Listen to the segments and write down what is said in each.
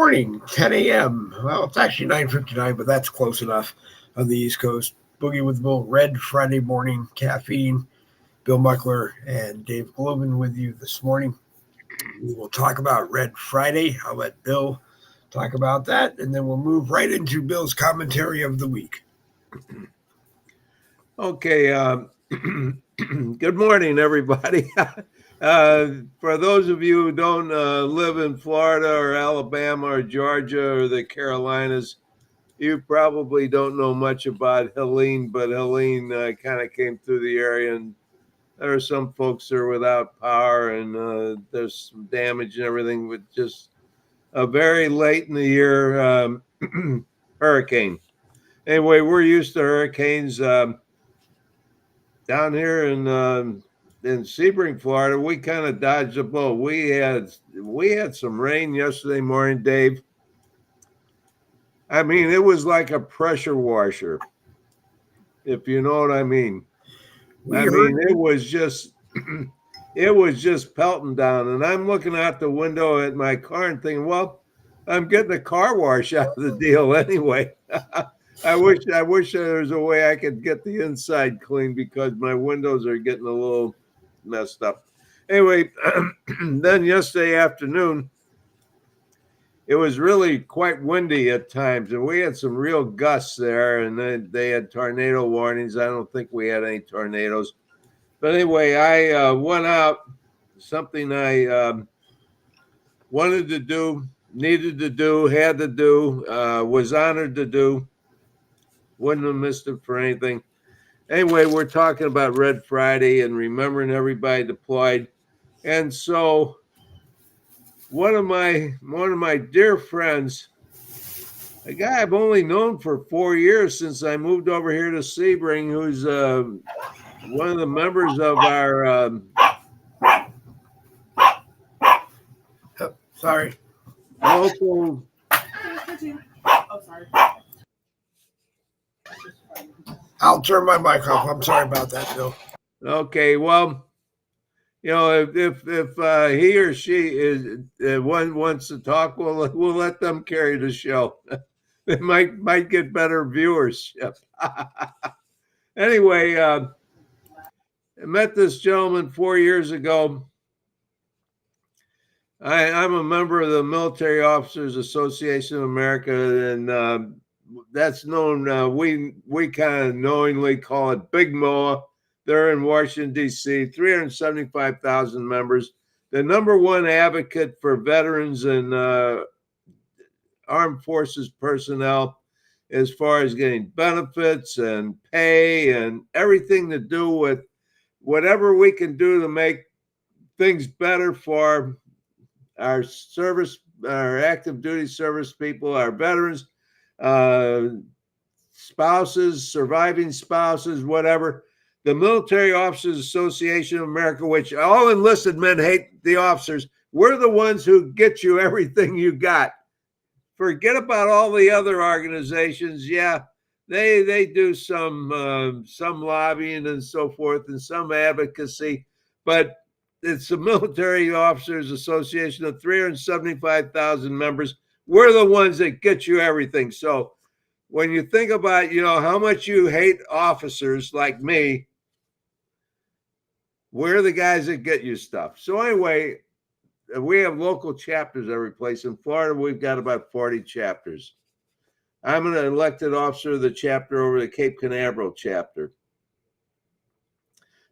morning, 10 a.m. Well, it's actually 9:59, but that's close enough on the East Coast. Boogie with Bill, Red Friday morning, caffeine. Bill Muckler and Dave Glovin with you this morning. We will talk about Red Friday. I'll let Bill talk about that, and then we'll move right into Bill's commentary of the week. Okay. Good morning, everybody. For those of you who don't live in Florida or Alabama or Georgia or the Carolinas, you probably don't know much about Helene, but Helene kind of came through the area, and there are some folks that are without power, and there's some damage and everything, with just a very late in the year hurricane. Anyway, we're used to hurricanes down here in Sebring, Florida. We kind of dodged a bullet. We had some rain yesterday morning, Dave. I mean, it was like a pressure washer, if you know what I mean. It was just pelting down, and I'm looking out the window at my car and thinking, well, I'm getting a car wash out of the deal anyway. I wish there was a way I could get the inside clean, because my windows are getting a little messed up. Anyway, then yesterday afternoon, it was really quite windy at times, and we had some real gusts there, and then they had tornado warnings. I don't think we had any tornadoes. But anyway, I went out, something I wanted to do, needed to do, had to do, was honored to do. Wouldn't have missed it for anything. Anyway, we're talking about Red Friday and remembering everybody deployed. And so one of my dear friends, a guy I've only known for 4 years since I moved over here to Sebring, who's one of the members of our local. Oh, sorry. I'll turn my mic off. I'm sorry about that, Bill. Okay, well, you know, if he or she is one wants to talk, we'll let them carry the show. They might get better viewership. Anyway, I met this gentleman 4 years ago. I'm a member of the Military Officers Association of America, and that's known. We kind of knowingly call it Big MOA. They're in Washington, D.C., 375,000 members. The number one advocate for veterans and armed forces personnel as far as getting benefits and pay and everything to do with whatever we can do to make things better for our service, our active duty service people, our veterans, spouses, surviving spouses, whatever. The Military Officers Association of America, which all enlisted men hate the officers, we're the ones who get you everything you got. Forget about all the other organizations. Yeah, they do some lobbying and so forth and some advocacy, but it's the Military Officers Association of 375,000 members. We're the ones that get you everything. So when you think about, you know, how much you hate officers like me, we're the guys that get you stuff. So anyway, we have local chapters every place. In Florida, we've got about 40 chapters. I'm an elected officer of the chapter over the Cape Canaveral chapter.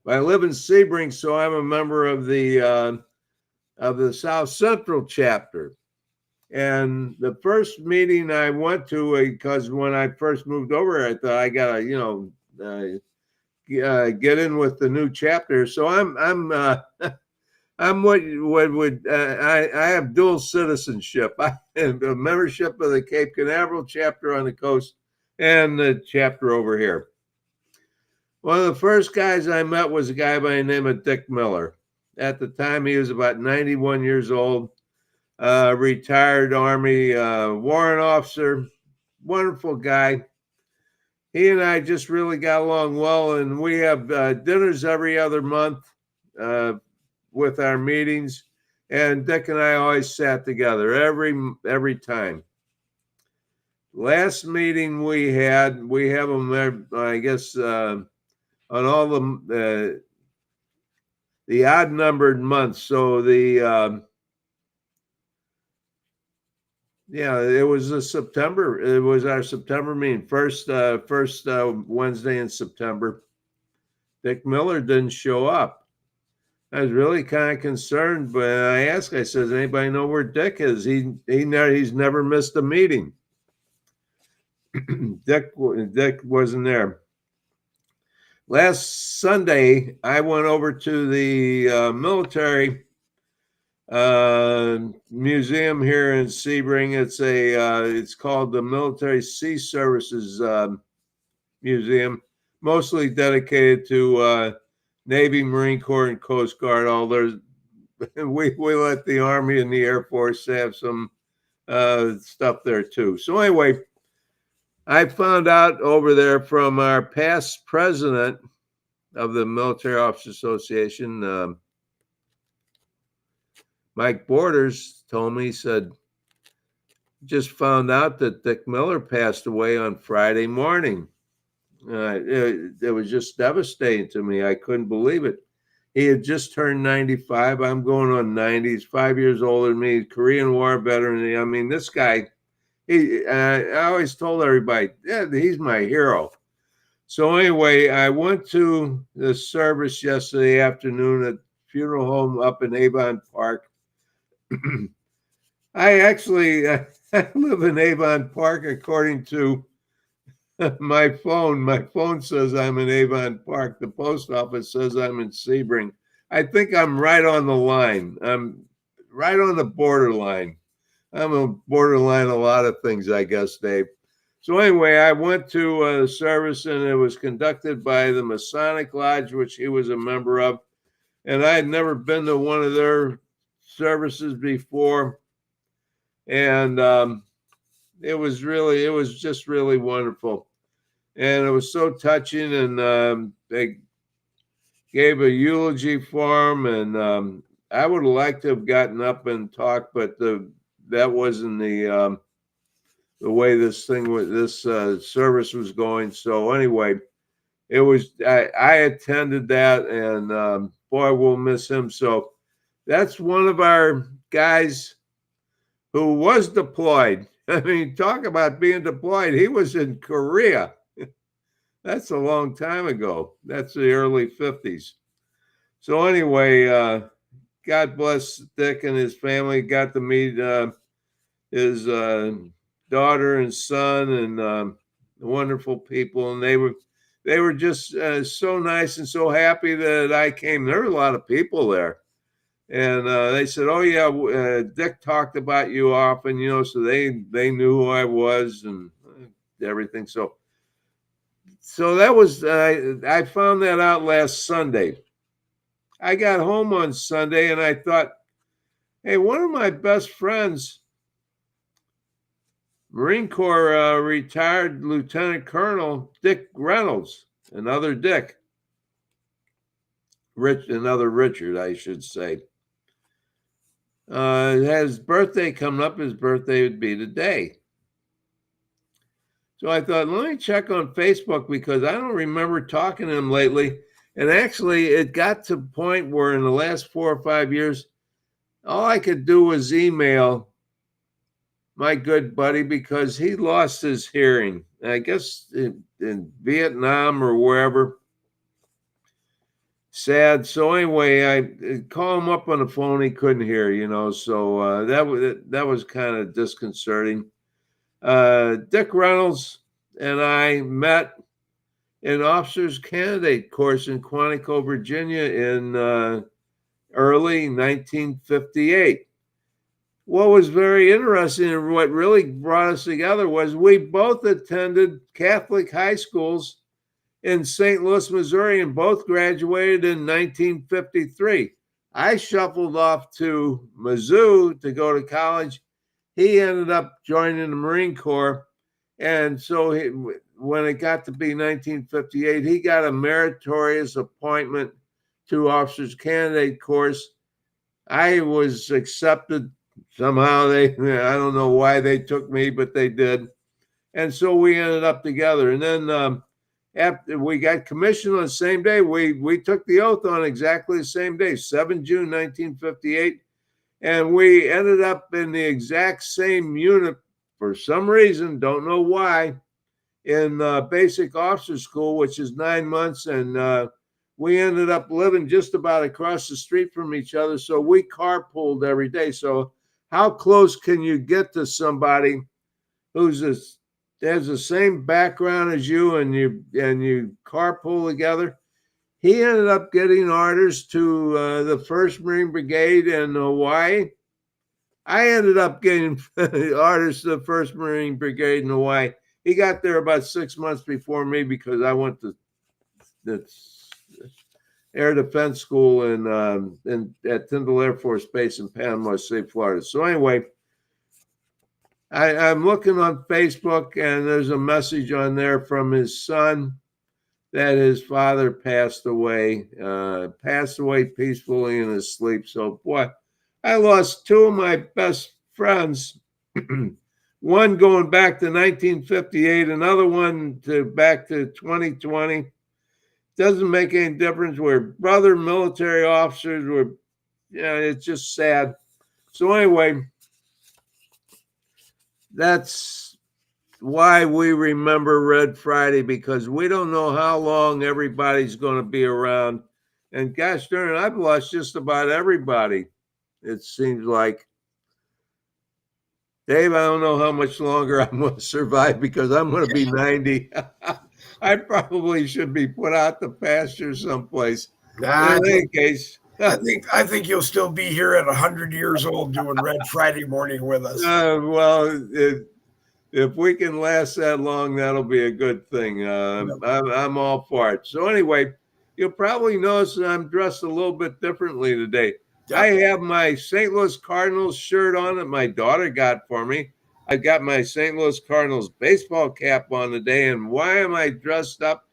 I live in Sebring, so I'm a member of the South Central chapter. And the first meeting I went to, because when I first moved over, I thought I gotta, get in with the new chapter. So I'm what would I have dual citizenship. I have a membership of the Cape Canaveral chapter on the coast and the chapter over here. One of the first guys I met was a guy by the name of Dick Miller. At the time, he was about 91 years old, retired Army warrant officer, wonderful guy. He and I just really got along well, and we have dinners every other month with our meetings. And Dick and I always sat together every time. Last meeting we have them, I guess, on all the odd numbered months. So it was September. It was our September meeting, first Wednesday in September. Dick Miller didn't show up. I was really kind of concerned, but I asked, I said, does anybody know where Dick is? He's never missed a meeting. Dick wasn't there. Last Sunday, I went over to the military museum here in Sebring. It's called the Military Sea Services Museum, mostly dedicated to Navy, Marine Corps, and Coast Guard. We let the Army and the Air Force have some stuff there too. So anyway, I found out over there from our past president of the Military Officers Association, Mike Borders, told me, he said, just found out that Dick Miller passed away on Friday morning. It was just devastating to me. I couldn't believe it. He had just turned 95. I'm going on 90. He's 5 years older than me. Korean War veteran. I mean, this guy, I always told everybody, yeah, he's my hero. So anyway, I went to the service yesterday afternoon at funeral home up in Avon Park. I actually live in Avon Park according to my phone. My phone says I'm in Avon Park. The post office says I'm in Sebring. I think I'm right on the line. I'm right on the borderline. I'm a borderline a lot of things, I guess, Dave. So anyway, I went to the service, and it was conducted by the Masonic Lodge, which he was a member of. And I had never been to one of their services before. And it was just really wonderful. And it was so touching, and they gave a eulogy for him, and I would have liked to have gotten up and talked, but that wasn't the way this service was going. So anyway, it was I attended that, and boy, we'll miss him. So that's one of our guys who was deployed. I mean, talk about being deployed. He was in Korea. That's a long time ago. That's the early 50s. So anyway, God bless Dick and his family. Got to meet his daughter and son, and wonderful people. And they were just so nice and so happy that I came. There were a lot of people there. And they said, "Oh yeah, Dick talked about you often, so they knew who I was and everything." So that was I found that out last Sunday. I got home on Sunday, and I thought, hey, one of my best friends, Marine Corps retired Lieutenant Colonel Dick Reynolds, another Dick, another Richard, I should say. His birthday coming up. His birthday would be today. So I thought, let me check on Facebook, because I don't remember talking to him lately. And actually, it got to the point where in the last 4 or 5 years, all I could do was email my good buddy, because he lost his hearing, I guess in Vietnam or wherever. Sad. So anyway, I called him up on the phone. He couldn't hear, so that was kind of disconcerting. Dick Reynolds and I met in officers candidate course in Quantico, Virginia in early 1958. What was very interesting and what really brought us together was we both attended Catholic high schools in St. Louis, Missouri, and both graduated in 1953. I shuffled off to Mizzou to go to college. He ended up joining the Marine Corps. And so when it got to be 1958, he got a meritorious appointment to officers candidate course. I was accepted somehow. I don't know why they took me, but they did. And so we ended up together. And then after we got commissioned on the same day, we took the oath on exactly the same day, 7 June 1958. And we ended up in the exact same unit for some reason, don't know why, in basic officer school, which is 9 months. And we ended up living just about across the street from each other. So we carpooled every day. So how close can you get to somebody who's has the same background as you, and you carpool together? He ended up getting orders to the 1st Marine Brigade in Hawaii. I ended up getting orders to the 1st Marine Brigade in Hawaii. He got there about 6 months before me because I went to the Air Defense School at Tyndall Air Force Base in Panama City, Florida. So anyway, I'm looking on Facebook, and there's a message on there from his son that his father passed away peacefully in his sleep. So, boy, I lost 2 of my best friends, one going back to 1958, another one back to 2020. Doesn't make any difference. We're brother military officers. It's just sad. So anyway, that's why we remember Red Friday, because we don't know how long everybody's going to be around. And gosh darn it, I've lost just about everybody, it seems like. Dave, I don't know how much longer I'm going to survive because I'm going to be 90. I probably should be put out to pasture someplace. In any case, I think you'll still be here at 100 years old doing Red Friday morning with us. Well, if we can last that long, that'll be a good thing. I'm all for it. So anyway, you'll probably notice that I'm dressed a little bit differently today. Yep. I have my St. Louis Cardinals shirt on that my daughter got for me. I got my St. Louis Cardinals baseball cap on today. And why am I dressed up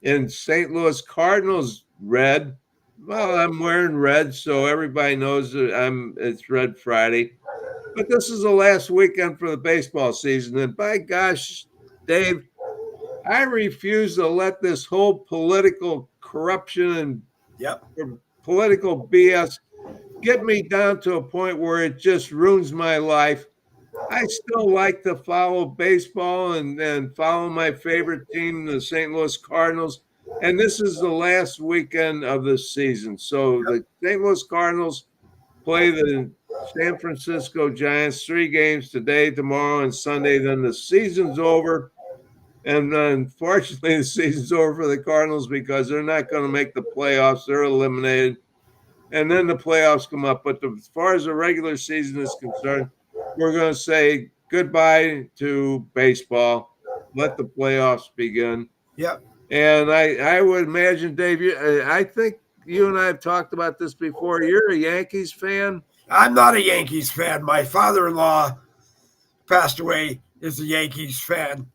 in St. Louis Cardinals red? Well, I'm wearing red, so everybody knows that it's Red Friday. But this is the last weekend for the baseball season. And by gosh, Dave, I refuse to let this whole political corruption and political BS get me down to a point where it just ruins my life. I still like to follow baseball and follow my favorite team, the St. Louis Cardinals. And this is the last weekend of the season. So the St. Louis Cardinals play the San Francisco Giants 3 games today, tomorrow, and Sunday. Then the season's over. And unfortunately, the season's over for the Cardinals because they're not going to make the playoffs. They're eliminated. And then the playoffs come up. But as far as the regular season is concerned, we're going to say goodbye to baseball. Let the playoffs begin. Yep. And I would imagine, Dave, I think you and I have talked about this before. You're a Yankees fan? I'm not a Yankees fan. My father-in-law passed away, is a Yankees fan.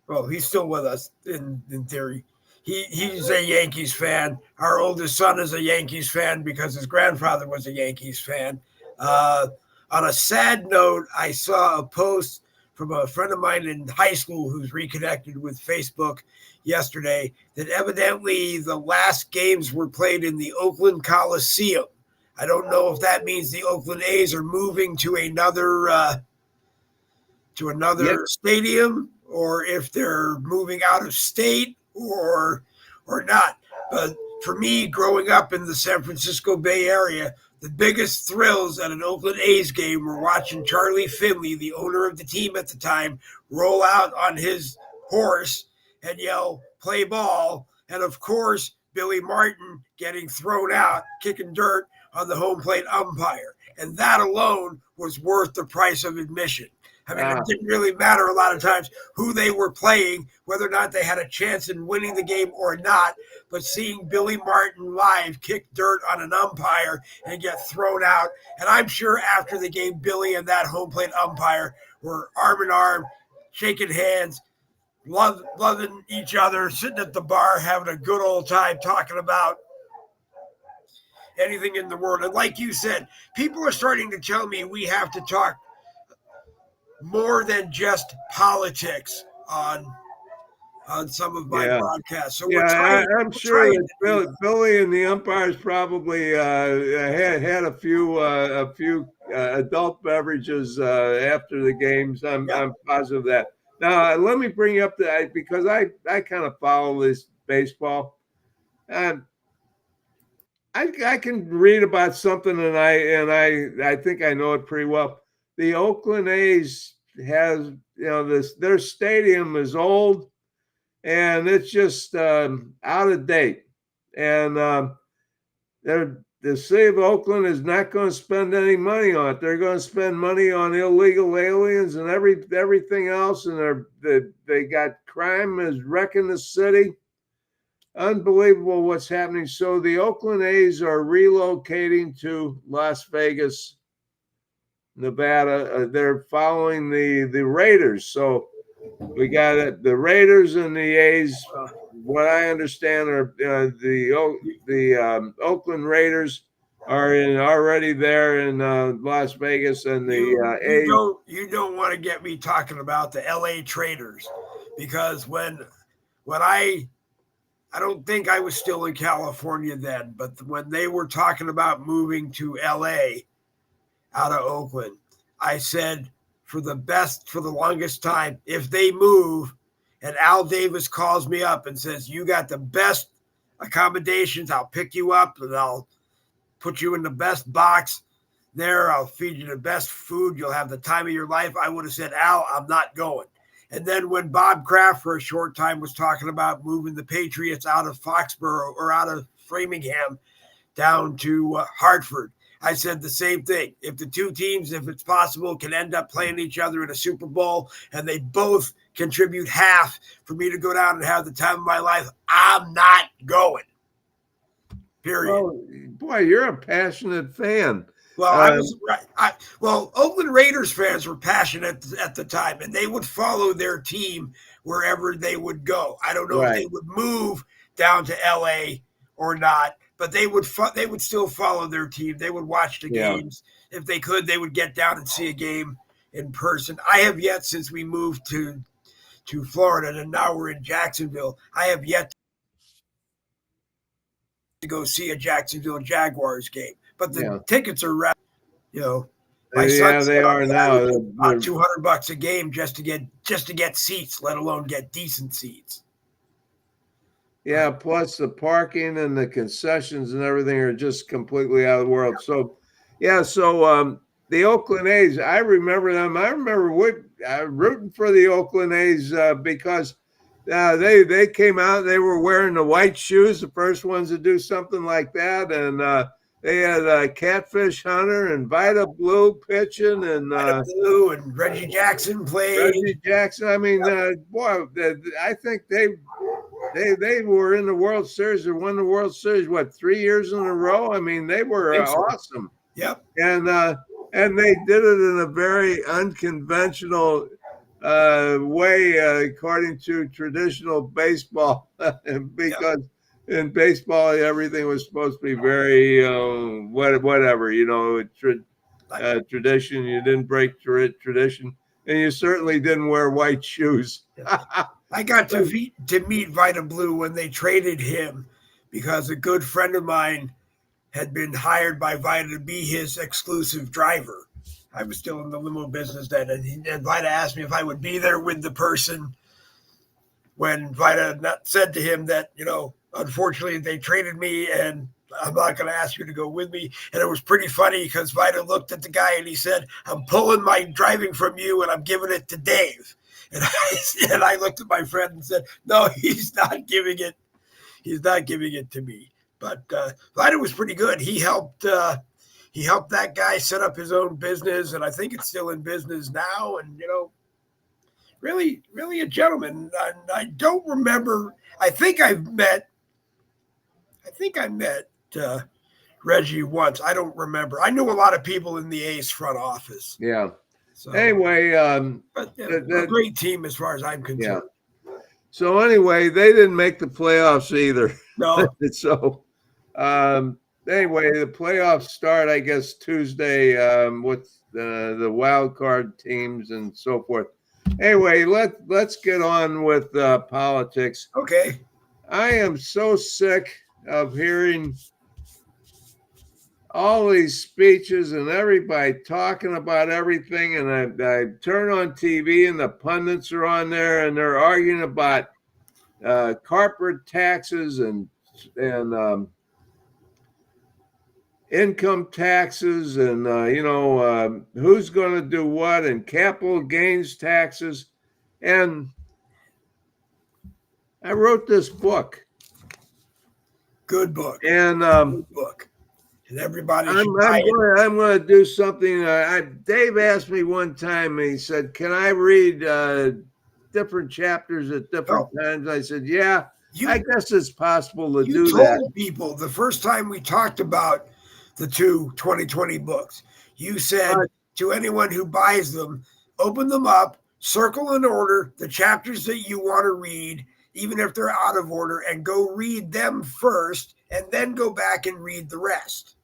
Well, he's still with us in theory. He's a Yankees fan. Our oldest son is a Yankees fan because his grandfather was a Yankees fan. On a sad note, I saw a post from a friend of mine in high school who's reconnected with Facebook yesterday that evidently the last games were played in the Oakland Coliseum. I don't know if that means the Oakland A's are moving to another stadium, or if they're moving out of state or not. But for me, growing up in the San Francisco Bay Area, the biggest thrills at an Oakland A's game were watching Charlie Finley, the owner of the team at the time, roll out on his horse and yell, "Play ball." And of course, Billy Martin getting thrown out, kicking dirt on the home plate umpire. And that alone was worth the price of admission. I mean, it didn't really matter a lot of times who they were playing, whether or not they had a chance in winning the game or not. But seeing Billy Martin live kick dirt on an umpire and get thrown out. And I'm sure after the game, Billy and that home plate umpire were arm in arm, shaking hands, loving each other, sitting at the bar, having a good old time talking about anything in the world. And like you said, people are starting to tell me we have to talk more than just politics on some of my broadcasts. So I'm sure that Billy and the umpires probably had a few adult beverages after the games. I'm positive of that. Now let me bring you up to because I kind of follow this baseball. I can read about something and I think I know it pretty well. The Oakland A's has their stadium is old. And it's just out of date. And the city of Oakland is not going to spend any money on it. They're going to spend money on illegal aliens and everything else. And they got crime is wrecking the city. Unbelievable what's happening. So the Oakland A's are relocating to Las Vegas, Nevada. They're following the Raiders. So we got the Raiders and the A's. What I understand are the Oakland Raiders are already there in Las Vegas, and the A's. You don't want to get me talking about the LA Traders, because when I don't think I was still in California then, but when they were talking about moving to LA out of Oakland, I said, for the longest time, if they move and Al Davis calls me up and says, you got the best accommodations, I'll pick you up and I'll put you in the best box there, I'll feed you the best food, you'll have the time of your life, I would have said, Al, I'm not going. And then when Bob Kraft for a short time was talking about moving the Patriots out of Foxborough or out of Framingham down to Hartford, I said the same thing. If the two teams, if it's possible, can end up playing each other in a Super Bowl and they both contribute half for me to go down and have the time of my life, I'm not going. Period. Oh, boy, you're a passionate fan. Well, I was right. Oakland Raiders fans were passionate at the time, and they would follow their team wherever they would go. I don't know if they would move down to LA or not, but they would still follow their team. They would watch the games. If they could, they would get down and see a game in person. I have yet, since we moved to Florida and now we're in Jacksonville, I have yet to go see a Jacksonville Jaguars game. But the tickets are, my son they are now about $200 a game just to get seats, let alone get decent seats. Yeah, plus the parking and the concessions and everything are just completely out of the world. So, the Oakland A's, I remember them. I remember rooting for the Oakland A's because they came out. They were wearing the white shoes, the first ones to do something like that, and they had Catfish Hunter and Vita Blue pitching, and Blue and Reggie Jackson played. Reggie Jackson. I mean, boy, I think they were in the World Series. They won the World Series, 3 years in a row? I mean, they were awesome. Yep. And they did it in a very unconventional way, according to traditional baseball, because in baseball everything was supposed to be very whatever, tradition. You didn't break tradition, and you certainly didn't wear white shoes. I got to meet Vita Blue when they traded him because a good friend of mine had been hired by Vita to be his exclusive driver. I was still in the limo business then, and Vita asked me if I would be there with the person when Vita said to him that, unfortunately they traded me and I'm not going to ask you to go with me. And it was pretty funny because Vita looked at the guy and he said, I'm pulling my driving from you and I'm giving it to Dave. And I looked at my friend and said, no, he's not giving it. He's not giving it to me. But Vita was pretty good. He helped that guy set up his own business, and I think it's still in business now. And really, really a gentleman. I don't remember. I think I met Reggie once. I don't remember. I knew a lot of people in the A's front office. Yeah. So, anyway, but a great team as far as I'm concerned. Yeah. So anyway, they didn't make the playoffs either. No. So, anyway, the playoffs start, I guess, Tuesday with the wild card teams and so forth. Anyway, let's get on with politics. Okay. I am so sick of hearing all these speeches and everybody talking about everything. And I turn on TV and the pundits are on there and they're arguing about corporate taxes and income taxes and who's going to do what and capital gains taxes. And I wrote this book. Good book. And Good book. And everybody should buy it. I'm going to do something. Dave asked me one time, and he said, "Can I read different chapters at different times?" I said, "Yeah, I guess it's possible to do that." You told people the first time we talked about the two 2020 books, you said to anyone who buys them, open them up, circle in order the chapters that you want to read, even if they're out of order, and go read them first, and then go back and read the rest.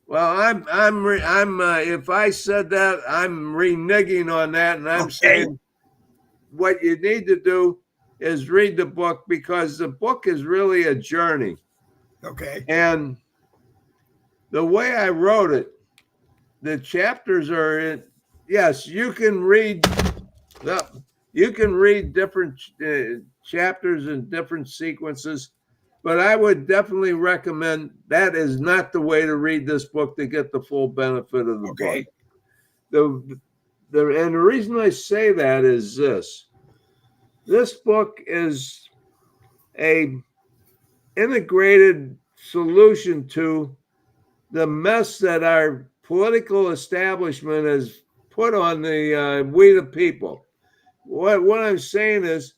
Well, I'm if I said that, I'm reneging on that, and I'm saying what you need to do is read the book, because the book is really a journey. Okay. And the way I wrote it, the chapters are in. Yes, you can read different chapters in different sequences. But I would definitely recommend that is not the way to read this book to get the full benefit of the book. And the reason I say that is this book is a integrated solution to the mess that our political establishment has put on we the people. What I'm saying is,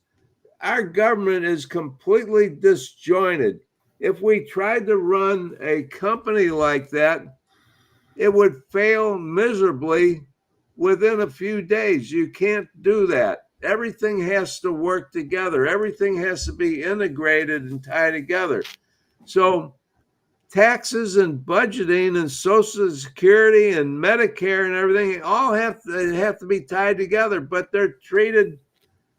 our government is completely disjointed. If we tried to run a company like that, it would fail miserably within a few days. You can't do that. Everything has to work together. Everything has to be integrated and tied together. So taxes and budgeting and Social Security and Medicare and everything all have to be tied together, but they're treated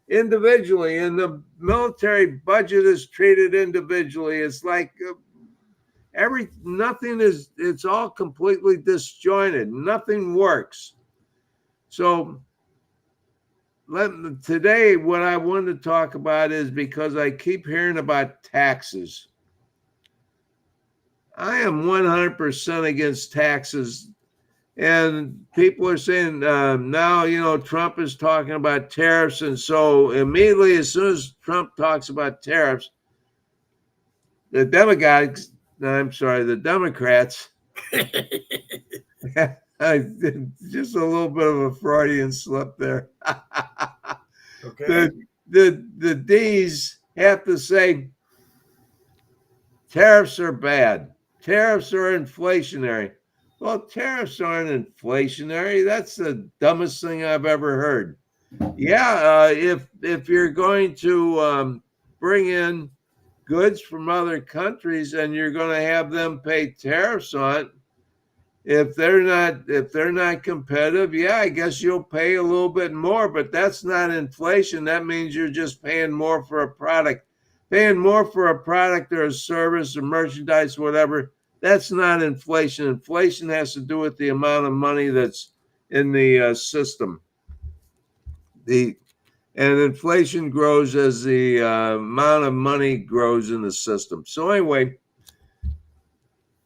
individually, and the military budget is treated individually. It's like it's all completely disjointed. Nothing works. So today, what I wanted to talk about is, because I keep hearing about taxes. I am 100% against taxes. And people are saying now, Trump is talking about tariffs. And so immediately, as soon as Trump talks about tariffs, the Democrats, just a little bit of a Freudian slip there. Okay. The D's have to say tariffs are bad. Tariffs are inflationary. Well, tariffs aren't inflationary. That's the dumbest thing I've ever heard. Yeah, if you're going to bring in goods from other countries and you're going to have them pay tariffs on it, if they're not competitive, yeah, I guess you'll pay a little bit more, but that's not inflation. That means you're just paying more for a product. Paying more for a product or a service or merchandise, whatever. That's not inflation. Inflation has to do with the amount of money that's in the system. And inflation grows as the amount of money grows in the system. So anyway,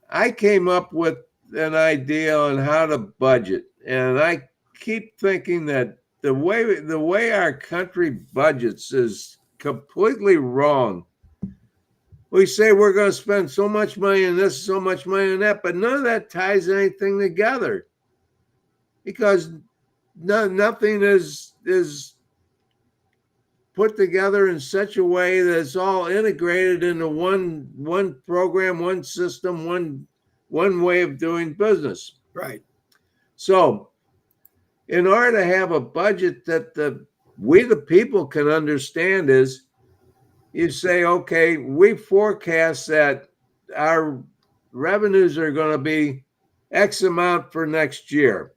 I came up with an idea on how to budget, and I keep thinking that the way our country budgets is completely wrong. We say we're going to spend so much money on this, so much money on that, but none of that ties anything together, because nothing is put together in such a way that it's all integrated into one program, one system, one way of doing business. Right. So, in order to have a budget that we the people can understand, is you say, okay, we forecast that our revenues are going to be X amount for next year.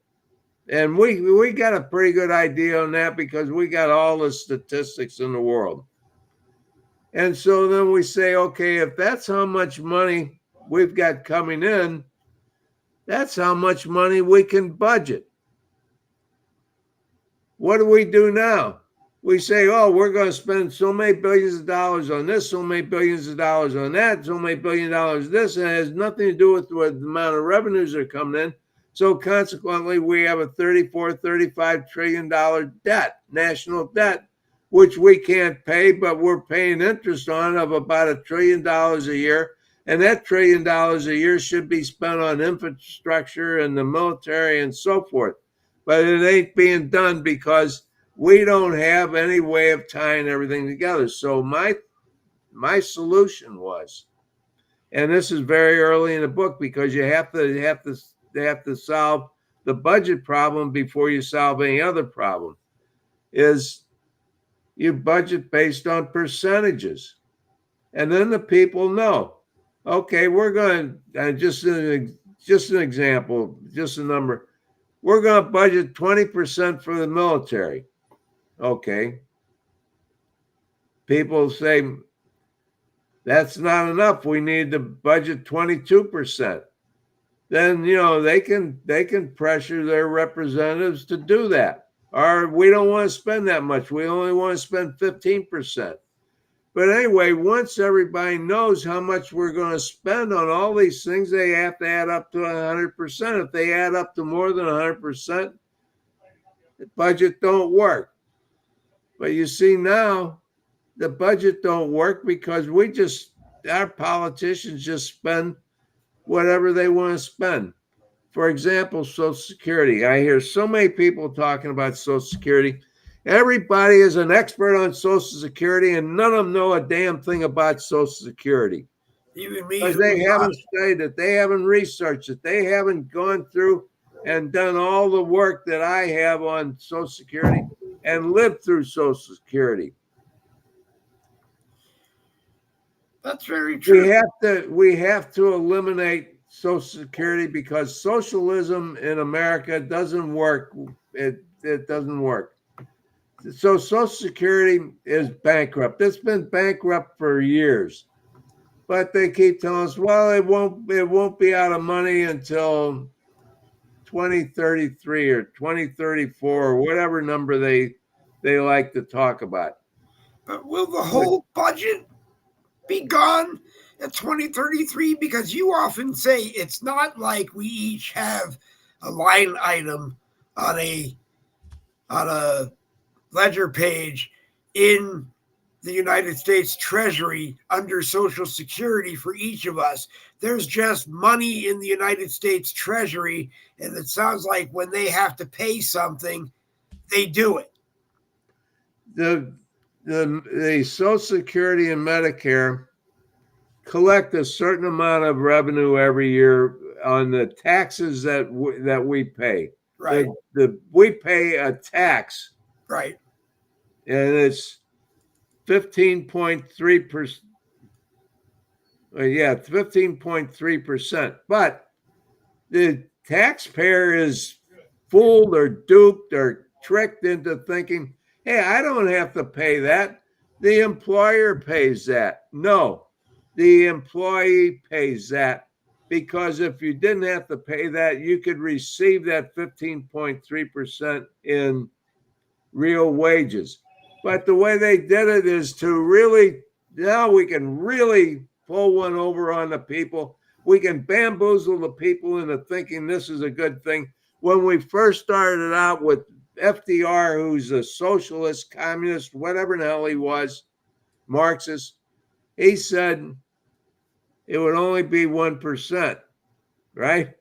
And we got a pretty good idea on that because we got all the statistics in the world. And so then we say, okay, if that's how much money we've got coming in, that's how much money we can budget. What do we do now? We say, oh, we're going to spend so many billions of dollars on this, so many billions of dollars on that, so many $1 billion this, and it has nothing to do with the amount of revenues that are coming in. So consequently, we have a $34-35 trillion debt, national debt, which we can't pay, but we're paying interest on of about $1 trillion a year. And that $1 trillion a year should be spent on infrastructure and the military and so forth. But it ain't being done because we don't have any way of tying everything together. So my solution was, and this is very early in the book because you have to solve the budget problem before you solve any other problem, is you budget based on percentages. And then the people know, okay, we're going to, just an example, just a number, we're going to budget 20% for the military. Okay. People say, that's not enough. We need to budget 22%. Then, they can pressure their representatives to do that. Or we don't want to spend that much. We only want to spend 15%. But anyway, once everybody knows how much we're going to spend on all these things, they have to add up to 100%. If they add up to more than 100%, the budget don't work. But you see now, the budget don't work because our politicians just spend whatever they want to spend. For example, Social Security. I hear so many people talking about Social Security. Everybody is an expert on Social Security, and none of them know a damn thing about Social Security. Even me. Because they haven't studied it. They haven't researched it. They haven't gone through and done all the work that I have on Social Security and lived through Social Security. That's very true. We have to eliminate Social Security because socialism in America doesn't work. It doesn't work. So Social Security is bankrupt. It's been bankrupt for years, but they keep telling us, well, it won't be out of money until 2033 or 2034 or whatever number they like to talk about. But will the whole budget be gone at 2033? Because you often say it's not like we each have a line item on a ledger page in the United States Treasury under Social Security for each of us. There's just money in the United States Treasury, and it sounds like when they have to pay something, they do it. The Social Security and Medicare collect a certain amount of revenue every year on the taxes that we pay. Right. We pay a tax. Right. And it's 15.3%. Yeah, 15.3%. But the taxpayer is fooled or duped or tricked into thinking, hey, I don't have to pay that. The employer pays that. No, the employee pays that, because if you didn't have to pay that, you could receive that 15.3% in real wages. But the way they did it is to really, now we can really pull one over on the people. We can bamboozle the people into thinking this is a good thing. When we first started out with FDR, who's a socialist, communist, whatever the hell he was, Marxist, he said it would only be 1%, right?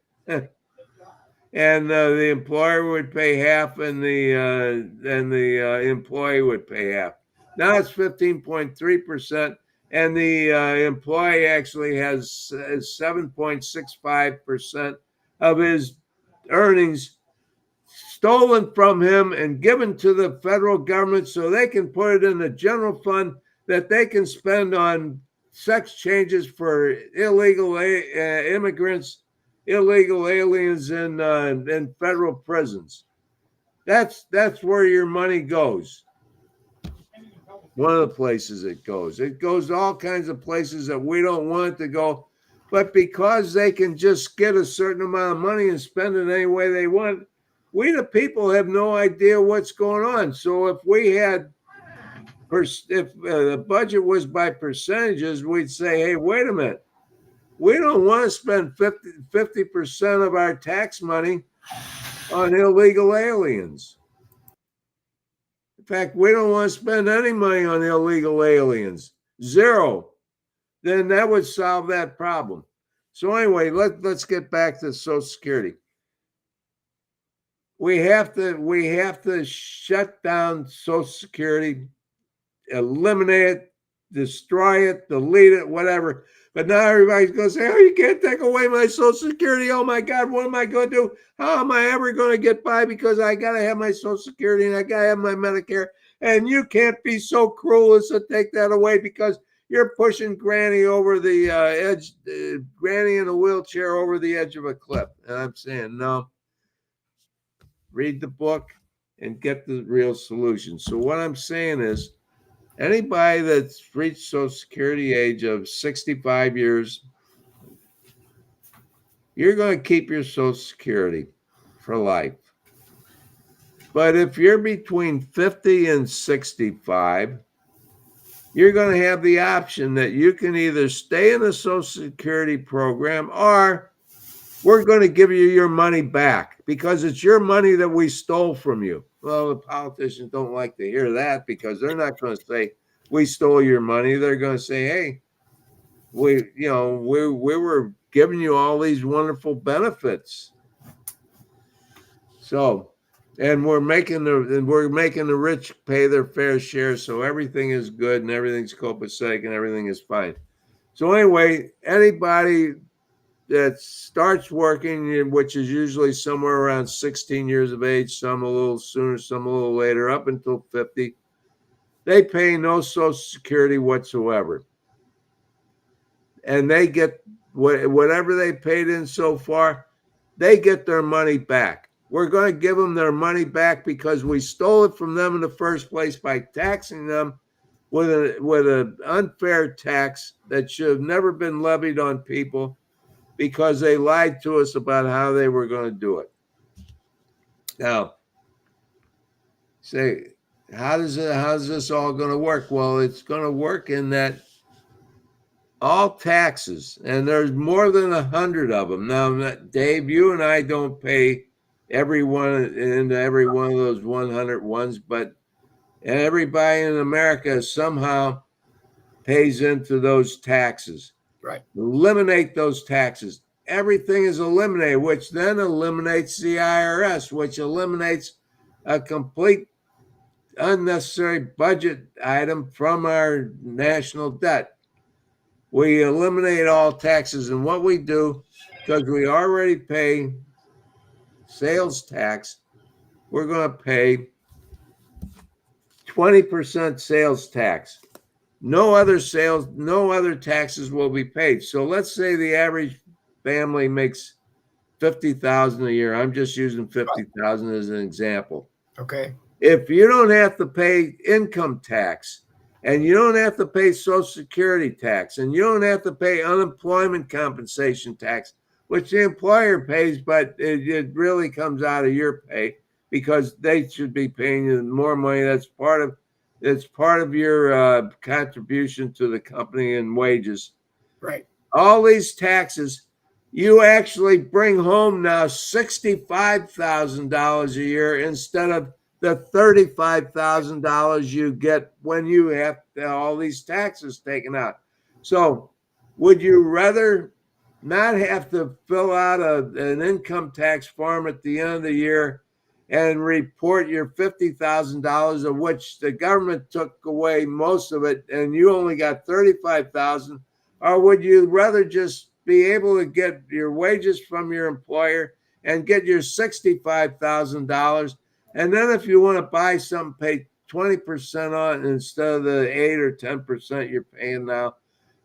And the employer would pay half, and the employee would pay half. Now it's 15.3%, and the employee actually has 7.65% of his earnings stolen from him and given to the federal government so they can put it in the general fund that they can spend on sex changes for illegal immigrants, illegal aliens in federal prisons. That's where your money goes. One of the places it goes. It goes to all kinds of places that we don't want it to go. But because they can just get a certain amount of money and spend it any way they want, we the people have no idea what's going on. So if we had, if the budget was by percentages, we'd say, hey, wait a minute. We don't want to spend 50% of our tax money on illegal aliens. In fact, we don't want to spend any money on illegal aliens. Zero. Then that would solve that problem. So anyway, let's get back to Social Security. We have to shut down Social Security, eliminate it, destroy it, delete it, whatever. But now everybody's going to say, oh, you can't take away my Social Security. Oh, my God, what am I going to do? How am I ever going to get by? Because I got to have my Social Security and I got to have my Medicare. And you can't be so cruel as to take that away because you're pushing Granny over the edge, Granny in a wheelchair over the edge of a cliff. And I'm saying, no, read the book and get the real solution. So what I'm saying is, anybody that's reached Social Security age of 65 years, you're going to keep your Social Security for life. But if you're between 50 and 65, you're going to have the option that you can either stay in the Social Security program or we're going to give you your money back because it's your money that we stole from you. Well, the politicians don't like to hear that because they're not going to say we stole your money. They're going to say, hey, we were giving you all these wonderful benefits. So, and we're making the rich pay their fair share. So everything is good and everything's copacetic and everything is fine. So anyway, anybody that starts working, which is usually somewhere around 16 years of age, some a little sooner, some a little later, up until 50, they pay no Social Security whatsoever. And they get whatever they paid in so far, they get their money back. We're going to give them their money back because we stole it from them in the first place by taxing them with an unfair tax that should have never been levied on people because they lied to us about how they were going to do it. Now, say, how's this all going to work? Well, it's going to work in that all taxes, and there's more than 100 of them. Now, Dave, you and I don't pay every one of those 100 ones, but everybody in America somehow pays into those taxes. Right. Eliminate those taxes. Everything is eliminated, which then eliminates the IRS, which eliminates a complete unnecessary budget item from our national debt. We eliminate all taxes, and what we do, because we already pay sales tax, we're going to pay 20% sales tax. No other taxes will be paid. So let's say the average family makes $50,000 a year. I'm just using $50,000 as an example. Okay. If you don't have to pay income tax, and you don't have to pay Social Security tax, and you don't have to pay unemployment compensation tax, which the employer pays, but it really comes out of your pay because they should be paying you more money. That's part of your contribution to the company and wages. Right. All these taxes, you actually bring home now $65,000 a year instead of the $35,000 you get when you have all these taxes taken out. So would you rather not have to fill out an income tax form at the end of the year and report your $50,000, of which the government took away most of it, and you only got $35,000? Or would you rather just be able to get your wages from your employer and get your $65,000? And then if you want to buy something, pay 20% on it instead of the 8 or 10% you're paying now.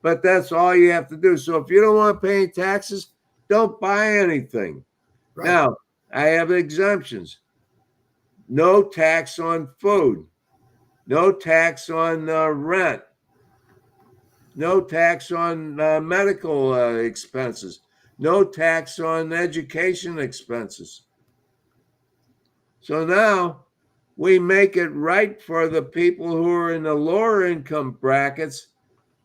but that's all you have to do. So if you don't want to pay any taxes, don't buy anything. Right. Now, I have exemptions. No tax on food. No tax on rent. No tax on medical expenses. No tax on education expenses. So now we make it right for the people who are in the lower income brackets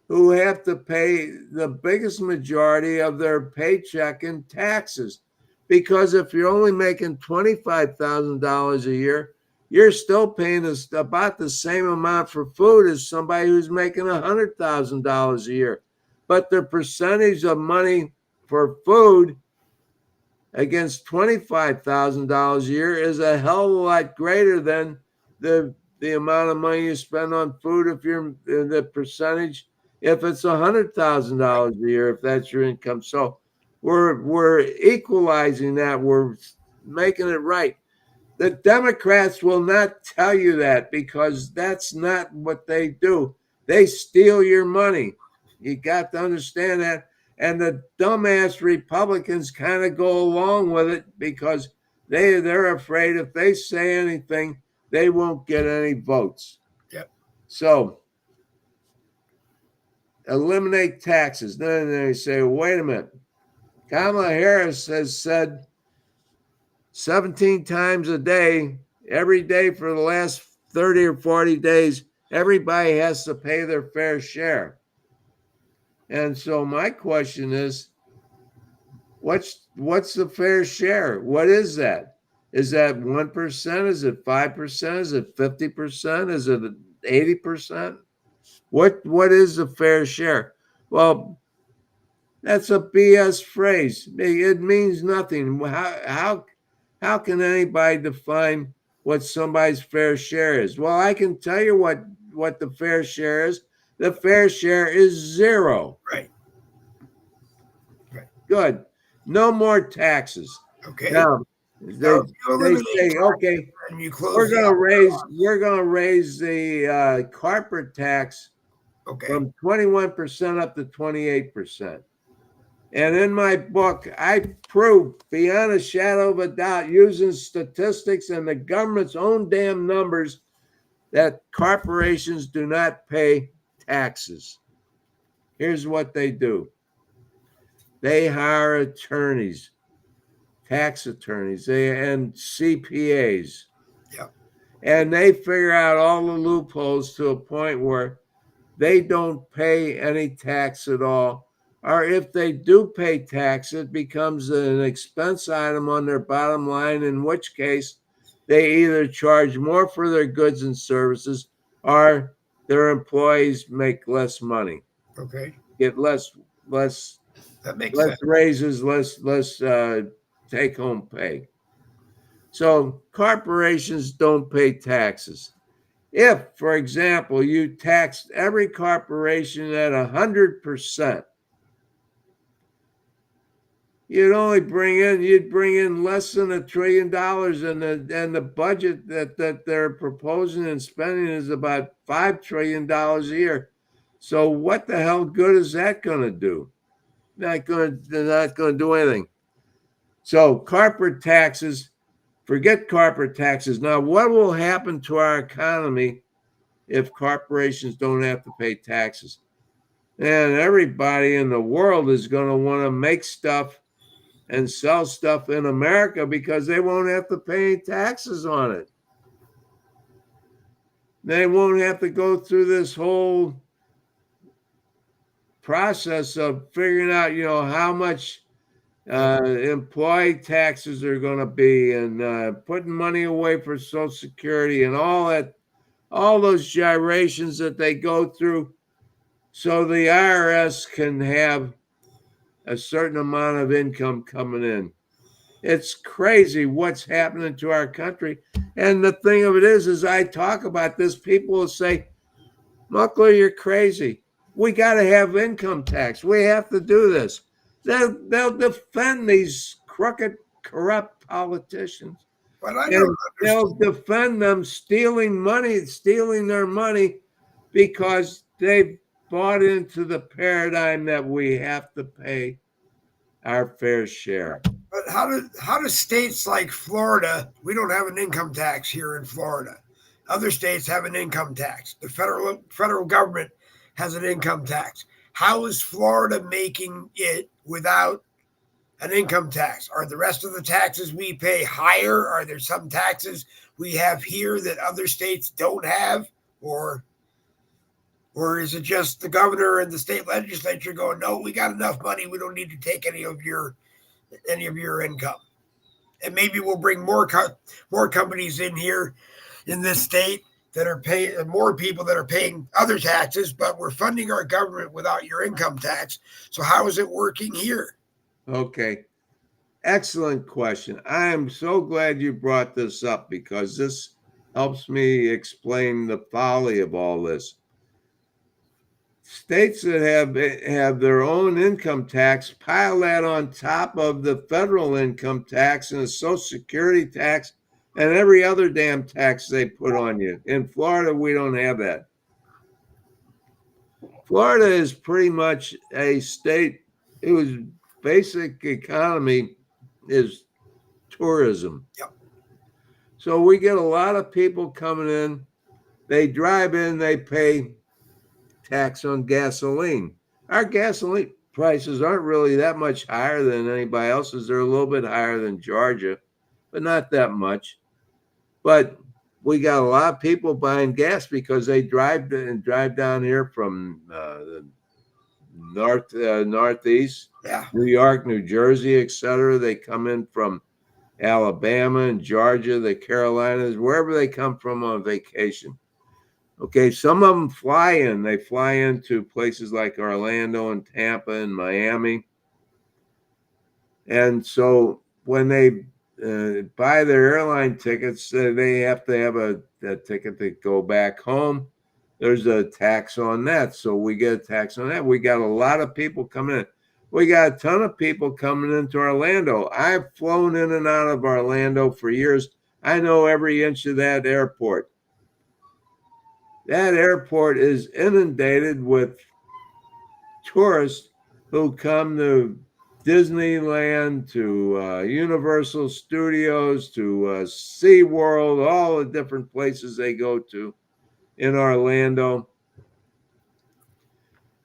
who have to pay the biggest majority of their paycheck in taxes. Because if you're only making $25,000 a year, you're still paying about the same amount for food as somebody who's making $100,000 a year. But the percentage of money for food against $25,000 a year is a hell of a lot greater than the amount of money you spend on food if you're the percentage if it's $100,000 a year, if that's your income. So we're equalizing that. We're making it right. The Democrats will not tell you that because that's not what they do. They steal your money. You got to understand that. And the dumbass Republicans kind of go along with it because they're afraid if they say anything, they won't get any votes. Yep. So eliminate taxes. Then they say, wait a minute. Kamala Harris has said 17 times a day, every day for the last 30 or 40 days, everybody has to pay their fair share. And so my question is, what's the fair share? What is that? Is that 1%? Is it 5%? Is it 50%? Is it 80%? What is the fair share? Well, that's a BS phrase. It means nothing. How can anybody define what somebody's fair share is? Well, I can tell you what the fair share is. The fair share is zero. Right. Good. No more taxes. Okay. Now, they say, okay, we're gonna raise the corporate tax from 21% up to 28%. And in my book, I prove beyond a shadow of a doubt, using statistics and the government's own damn numbers, that corporations do not pay taxes. Here's what they do. They hire attorneys, tax attorneys, and CPAs. Yeah. And they figure out all the loopholes to a point where they don't pay any tax at all. Or if they do pay tax, it becomes an expense item on their bottom line, in which case they either charge more for their goods and services or their employees make less money. Okay. Get less that makes less sense. raises, less take-home pay. So corporations don't pay taxes. If, for example, you taxed every corporation at 100%, you'd bring in less than $1 trillion, and the budget that they're proposing and spending is about $5 trillion a year. So what the hell good is that going to do? They're not going to do anything. So corporate taxes, forget corporate taxes. Now, what will happen to our economy if corporations don't have to pay taxes? And everybody in the world is going to want to make stuff and sell stuff in America because they won't have to pay taxes on it. They won't have to go through this whole process of figuring out, how much employee taxes are going to be, and putting money away for Social Security and all those gyrations that they go through, so the IRS can have a certain amount of income coming in. It's crazy what's happening to our country. And the thing of it is I talk about this, people will say, Muckler, you're crazy. We got to have income tax. We have to do this. They'll defend these crooked, corrupt politicians. But I and they'll defend them stealing their money because they've bought into the paradigm that we have to pay our fair share. But how do states like Florida, we don't have an income tax here in Florida. Other states have an income tax. The federal government has an income tax. How is Florida making it without an income tax? Are the rest of the taxes we pay higher? Are there some taxes we have here that other states don't have? Or is it just the governor and the state legislature going, no, we got enough money, we don't need to take any of your income? And maybe we'll bring more companies in here in this state that are paying, more people that are paying other taxes, but we're funding our government without your income tax. So how is it working here? Okay. Excellent question. I am so glad you brought this up because this helps me explain the folly of all this. States that have their own income tax pile that on top of the federal income tax and the Social Security tax and every other damn tax they put on you. In Florida, we don't have that. Florida is pretty much a state whose basic economy is tourism. Yep. So we get a lot of people coming in. They drive in, they pay tax on gasoline. Our gasoline prices aren't really that much higher than anybody else's. They're a little bit higher than Georgia, but not that much. But we got a lot of people buying gas because they drive down here from the northeast, Yeah. New York, New Jersey, etc. They come in from Alabama and Georgia, the Carolinas, wherever they come from on vacation. Okay, some of them fly in. They fly into places like Orlando and Tampa and Miami. And so when they buy their airline tickets, they have to have a ticket to go back home. There's a tax on that. So we get a tax on that. We got a lot of people coming in. We got a ton of people coming into Orlando. I've flown in and out of Orlando for years. I know every inch of that airport. That airport is inundated with tourists who come to Disneyland, to Universal Studios, to SeaWorld, all the different places they go to in Orlando.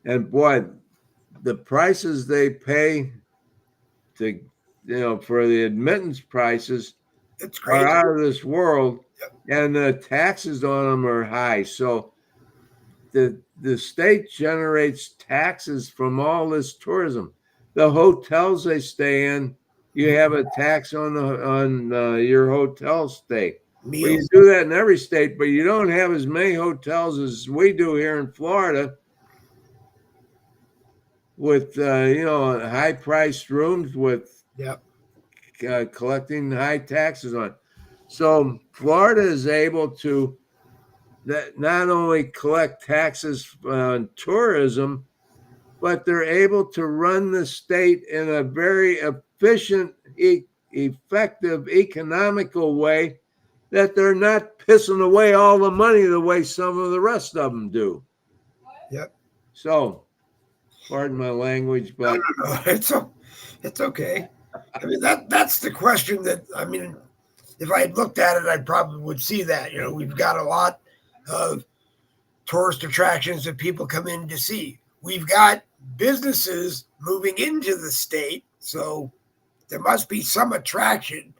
And boy, the prices they pay to, for the admittance prices are out of this world. Yep. And the taxes on them are high. So the state generates taxes from all this tourism. The hotels they stay in, you have a tax on your hotel stay. Meals. Well, you do that in every state, but you don't have as many hotels as we do here in Florida with high-priced rooms with Yep. Collecting high taxes on. So Florida is able to not only collect taxes on tourism, but they're able to run the state in a very efficient, effective, economical way that they're not pissing away all the money the way some of the rest of them do. Yep. So, pardon my language, but no. It's okay. I mean, that's the question that, I mean, if I had looked at it, I probably would see that. We've got a lot of tourist attractions that people come in to see. We've got businesses moving into the state, so there must be some attraction,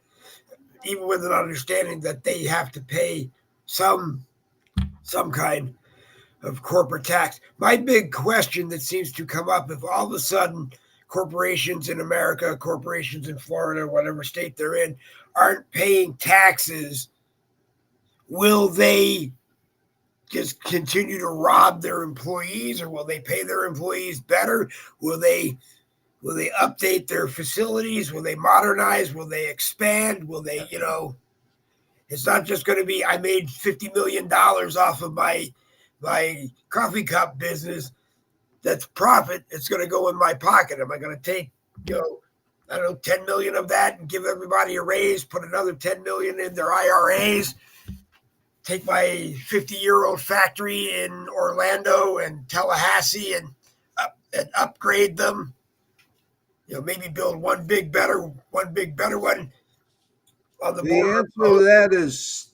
even with an understanding that they have to pay some kind of corporate tax. My big question that seems to come up, if all of a sudden corporations in America, corporations in Florida, whatever state they're in, aren't paying taxes, will they just continue to rob their employees, or will they pay their employees better? Will they update their facilities? Will they modernize? Will they expand? Will they, it's not just going to be, I made $50 million off of my coffee cup business. That's profit. It's going to go in my pocket. Am I going to take, 10 million of that and give everybody a raise, put another 10 million in their IRAs take my 50-year-old factory in Orlando and Tallahassee and upgrade them. Maybe build one big better one on the The border. answer to that is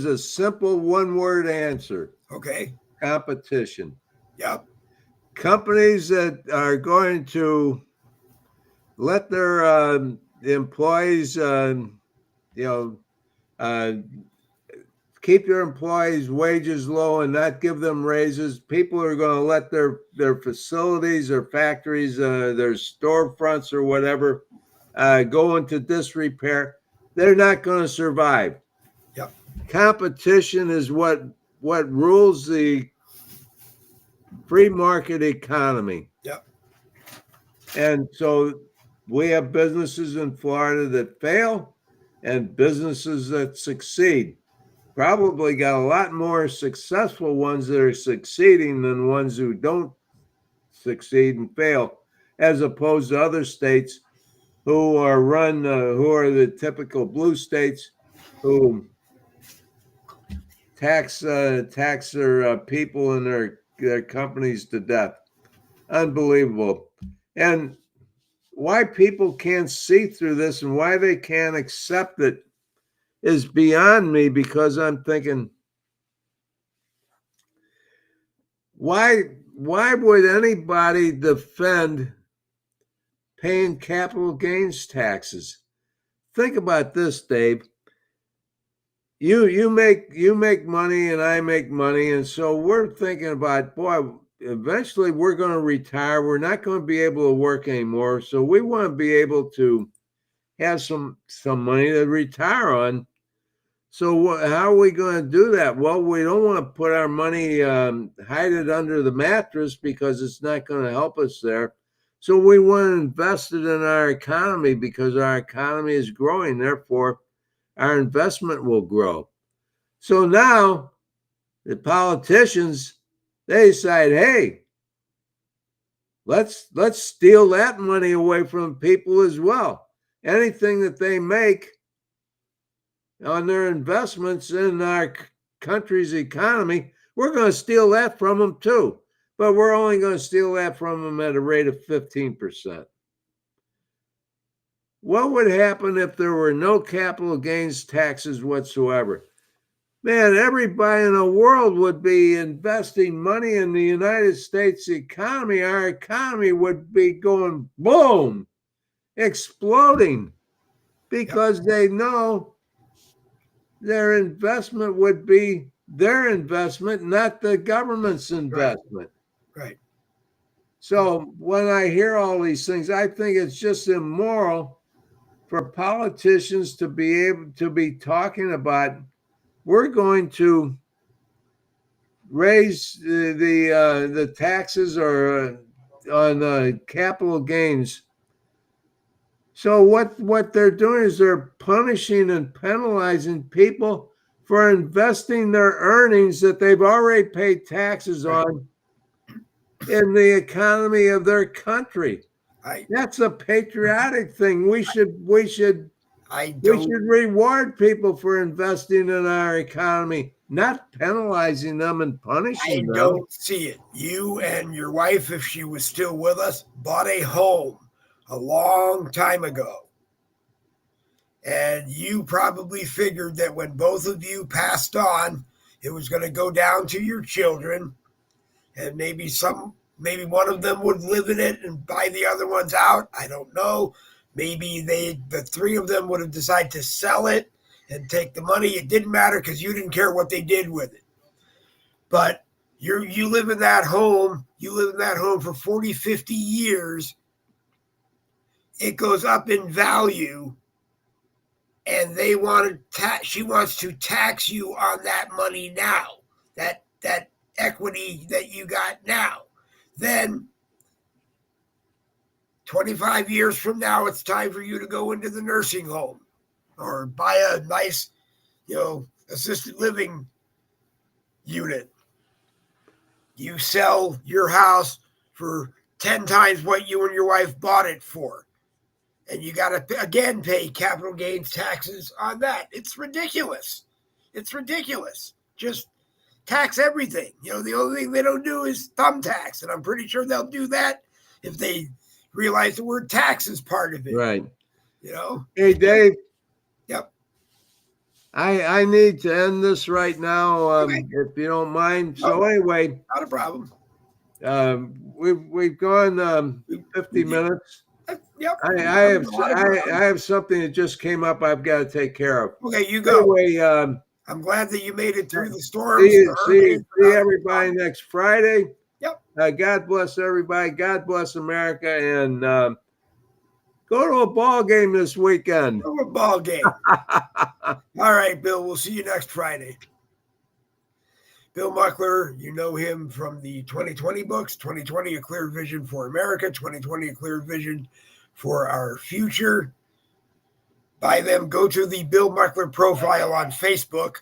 a simple one-word answer. Okay. Competition. Yep. Companies that are going to let their employees, keep their employees' wages low and not give them raises. People are going to let their facilities, their factories, their storefronts or whatever go into disrepair. They're not going to survive. Yep. Competition is what rules the free market economy. Yep. And so we have businesses in Florida that fail and businesses that succeed. Probably got a lot more successful ones that are succeeding than ones who don't succeed and fail, as opposed to other states who are who are the typical blue states who tax their people and their companies to death. Unbelievable. And why people can't see through this and why they can't accept it is beyond me, because I'm thinking, why would anybody defend paying capital gains taxes? Think about this, Dave. You make money and I make money, and so we're thinking about, boy, eventually we're going to retire. We're not going to be able to work anymore, so we want to be able to have some money to retire on. So how are we going to do that? Well, we don't want to put our money, hide it under the mattress, because it's not going to help us there. So we want to invest it in our economy, because our economy is growing. Therefore, our investment will grow. So now the politicians, they decide, hey, let's steal that money away from people as well. Anything that they make on their investments in our country's economy, we're going to steal that from them too. But we're only going to steal that from them at a rate of 15%. What would happen if there were no capital gains taxes whatsoever? Man, everybody in the world would be investing money in the United States economy. Our economy would be going boom, exploding, because they know their investment would be their investment, not the government's investment. Right. So when I hear all these things, I think it's just immoral for politicians to be able to be talking about, we're going to raise the taxes or on capital gains. So what they're doing is they're punishing and penalizing people for investing their earnings that they've already paid taxes on in the economy of their country. That's a patriotic thing. We should reward people for investing in our economy, not penalizing them and punishing them. I don't see it. You and your wife, if she was still with us, bought a home a long time ago. And you probably figured that when both of you passed on, it was going to go down to your children, and maybe one of them would live in it and buy the other ones out. I don't know. Maybe the three of them would have decided to sell it and take the money. It didn't matter, because you didn't care what they did with it. But you live in that home. You live in that home for 40, 50 years. It goes up in value, and she wants to tax you on that money now, that equity that you got now. Then 25 years from now, it's time for you to go into the nursing home or buy a nice, assisted living unit. You sell your house for 10 times what you and your wife bought it for. And you got to, again, pay capital gains taxes on that. It's ridiculous. It's ridiculous. just tax everything. The only thing they don't do is thumb tax, and I'm pretty sure they'll do that if they realize the word tax is part of it. Right. Hey, Dave. Yep. I need to end this right now, Okay. if you don't mind. So anyway, Not a problem. We've gone 50 minutes. Yep. I have something that just came up. I've got to take care of. Okay, you go. Anyway, I'm glad that you made it through the storms. see everybody next Friday. Yep. God bless everybody. God bless America, and go to a ball game this weekend. Go to a ball game. All right, Bill. We'll see you next Friday. Bill Muckler, you know him from the 2020 books, 2020, A Clear Vision for America, 2020, A Clear Vision for Our Future. Buy them. Go to the Bill Muckler profile on Facebook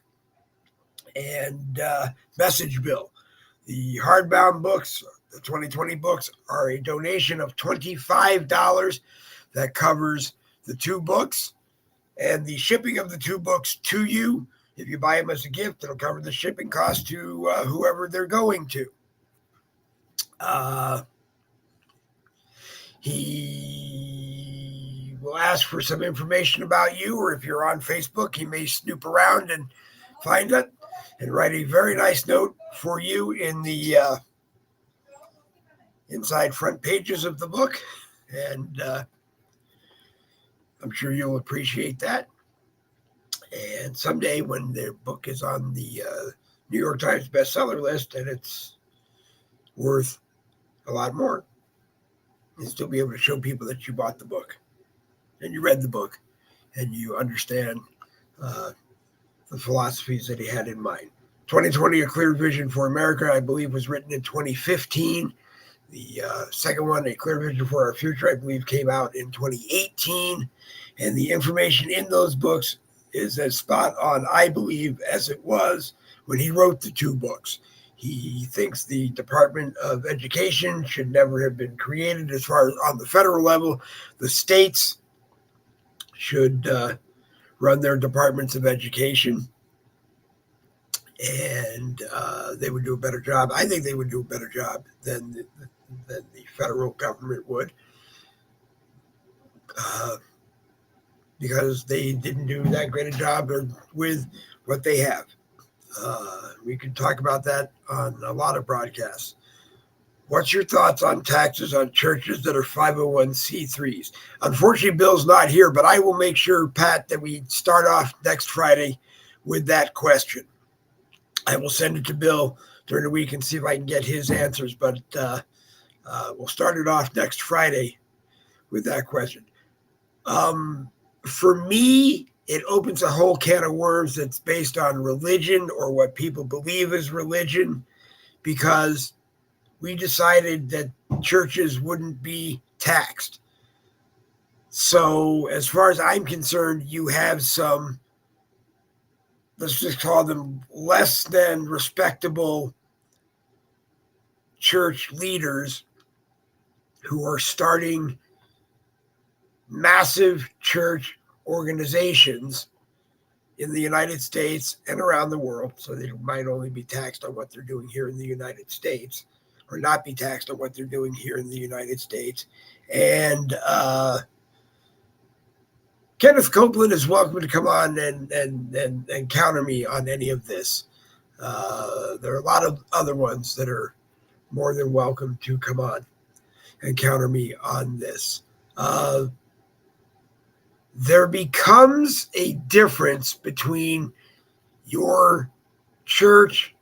and message Bill. The hardbound books, the 2020 books, are a donation of $25 that covers the 2 books and the shipping of the 2 books to you. If you buy them as a gift, it'll cover the shipping cost to whoever they're going to. He will ask for some information about you, or if you're on Facebook, he may snoop around and find it and write a very nice note for you in the inside front pages of the book. And I'm sure you'll appreciate that. And someday when their book is on the New York Times bestseller list and it's worth a lot more, you'll still be able to show people that you bought the book and you read the book and you understand the philosophies that he had in mind. 2020, A Clear Vision for America, I believe, was written in 2015. The second one, A Clear Vision for Our Future, I believe, came out in 2018. And the information in those books is as spot on, I believe, as it was when he wrote the 2 books. He thinks the Department of Education should never have been created. As far as on the federal level, the states should run their departments of education, and they would do a better job. I think they would do a better job than the federal government would. Because they didn't do that great a job with what they have. We could talk about that on a lot of broadcasts. What's your thoughts on taxes on churches that are 501c3s? Unfortunately, Bill's not here, but I will make sure, Pat, that we start off next Friday with that question. I will send it to Bill during the week and see if I can get his answers, but we'll start it off next Friday with that question. For me, it opens a whole can of worms that's based on religion or what people believe is religion, because we decided that churches wouldn't be taxed. So as far as I'm concerned, you have some, let's just call them less than respectable church leaders who are starting massive church organizations in the United States and around the world. So they might only be taxed on what they're doing here in the United States, or not be taxed on what they're doing here in the United States. And Kenneth Copeland is welcome to come on and counter me on any of this. There are a lot of other ones that are more than welcome to come on and counter me on this. There becomes a difference between your church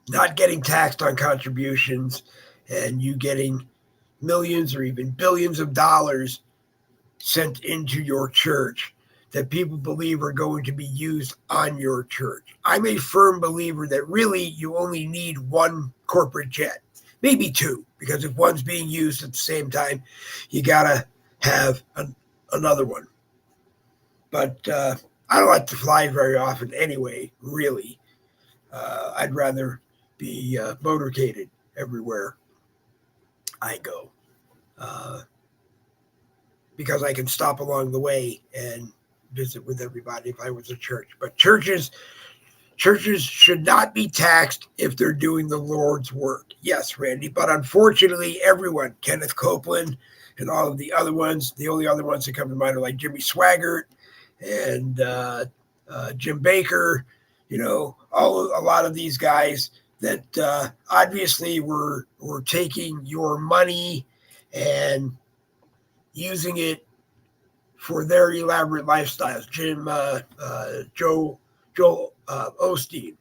not getting taxed on contributions and you getting millions or even billions of dollars sent into your church that people believe are going to be used on your church. I'm a firm believer that really you only need 1 corporate jet, maybe 2, because if one's being used at the same time, you got to have another one. But I don't like to fly very often anyway, really. I'd rather be motorcaded everywhere I go, because I can stop along the way and visit with everybody if I was a church. But churches churches should not be taxed if they're doing the Lord's work. Yes, Randy, but unfortunately, everyone, Kenneth Copeland and all of the other ones, the only other ones that come to mind are like Jimmy Swaggart and Jim Baker, a lot of these guys that obviously were taking your money and using it for their elaborate lifestyles. Joel Osteen.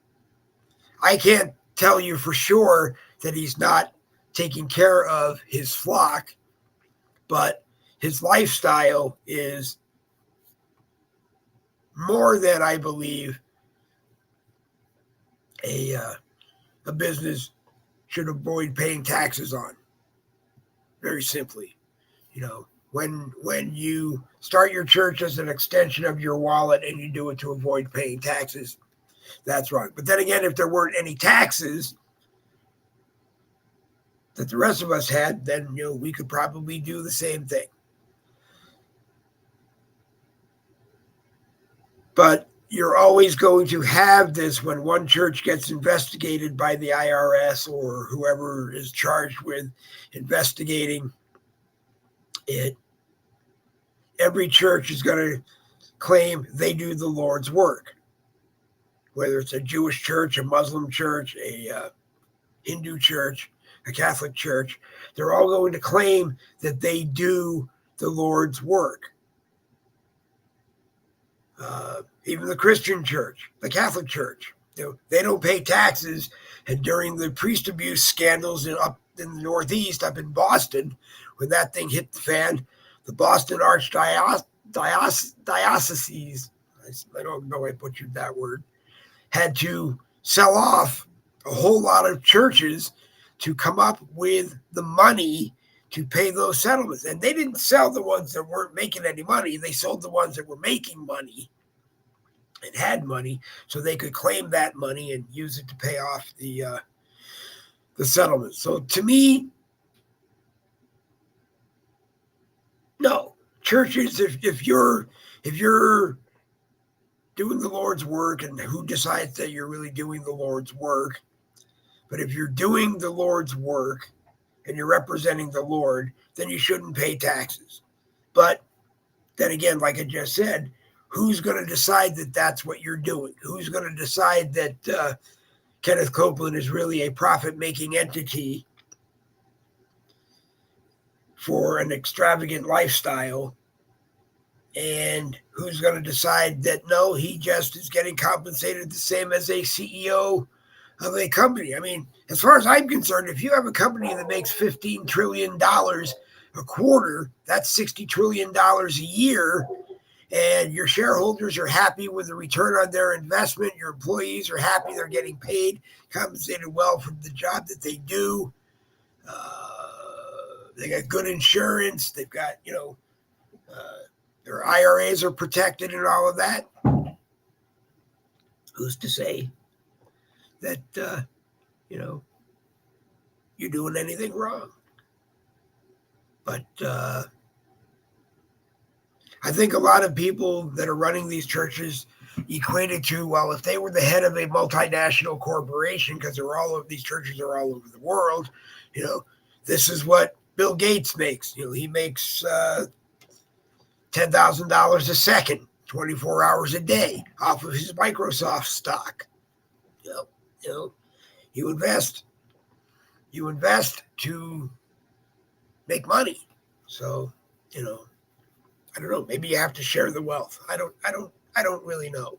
I can't tell you for sure that he's not taking care of his flock, but his lifestyle is more than, I believe, a business should avoid paying taxes on. Very simply, when you start your church as an extension of your wallet and you do it to avoid paying taxes, that's wrong. But then again, if there weren't any taxes that the rest of us had, then we could probably do the same thing. But you're always going to have this when one church gets investigated by the IRS or whoever is charged with investigating it. Every church is going to claim they do the Lord's work, whether it's a Jewish church, a Muslim church, a Hindu church, a Catholic church. They're all going to claim that they do the Lord's work. Even the Christian church, the Catholic church, they don't pay taxes. And during the priest abuse scandals up in the Northeast, up in Boston, when that thing hit the fan, the Boston Archdiocese, I don't know I butchered that word, had to sell off a whole lot of churches to come up with the money to pay those settlements. And they didn't sell the ones that weren't making any money. They sold the ones that were making money and had money, so they could claim that money and use it to pay off the settlement. So to me, no. Churches, if you're doing the Lord's work, and who decides that you're really doing the Lord's work, but if you're doing the Lord's work and you're representing the Lord, then you shouldn't pay taxes. But then again, like I just said, who's going to decide that that's what you're doing? Who's going to decide that Kenneth Copeland is really a profit-making entity for an extravagant lifestyle? And who's going to decide that, no, he just is getting compensated the same as a CEO of a company? I mean, as far as I'm concerned, if you have a company that makes $15 trillion a quarter, that's $60 trillion a year, and your shareholders are happy with the return on their investment, your employees are happy they're getting paid, compensated well for the job that they do, they got good insurance, they've got, their IRAs are protected and all of that. Who's to say that, you're doing anything wrong? But I think a lot of people that are running these churches equate it to, well, if they were the head of a multinational corporation, because these churches are all over the world, this is what Bill Gates makes. He makes $10,000 a second, 24 hours a day off of his Microsoft stock. You invest to make money. So, I don't know. Maybe you have to share the wealth. I don't really know.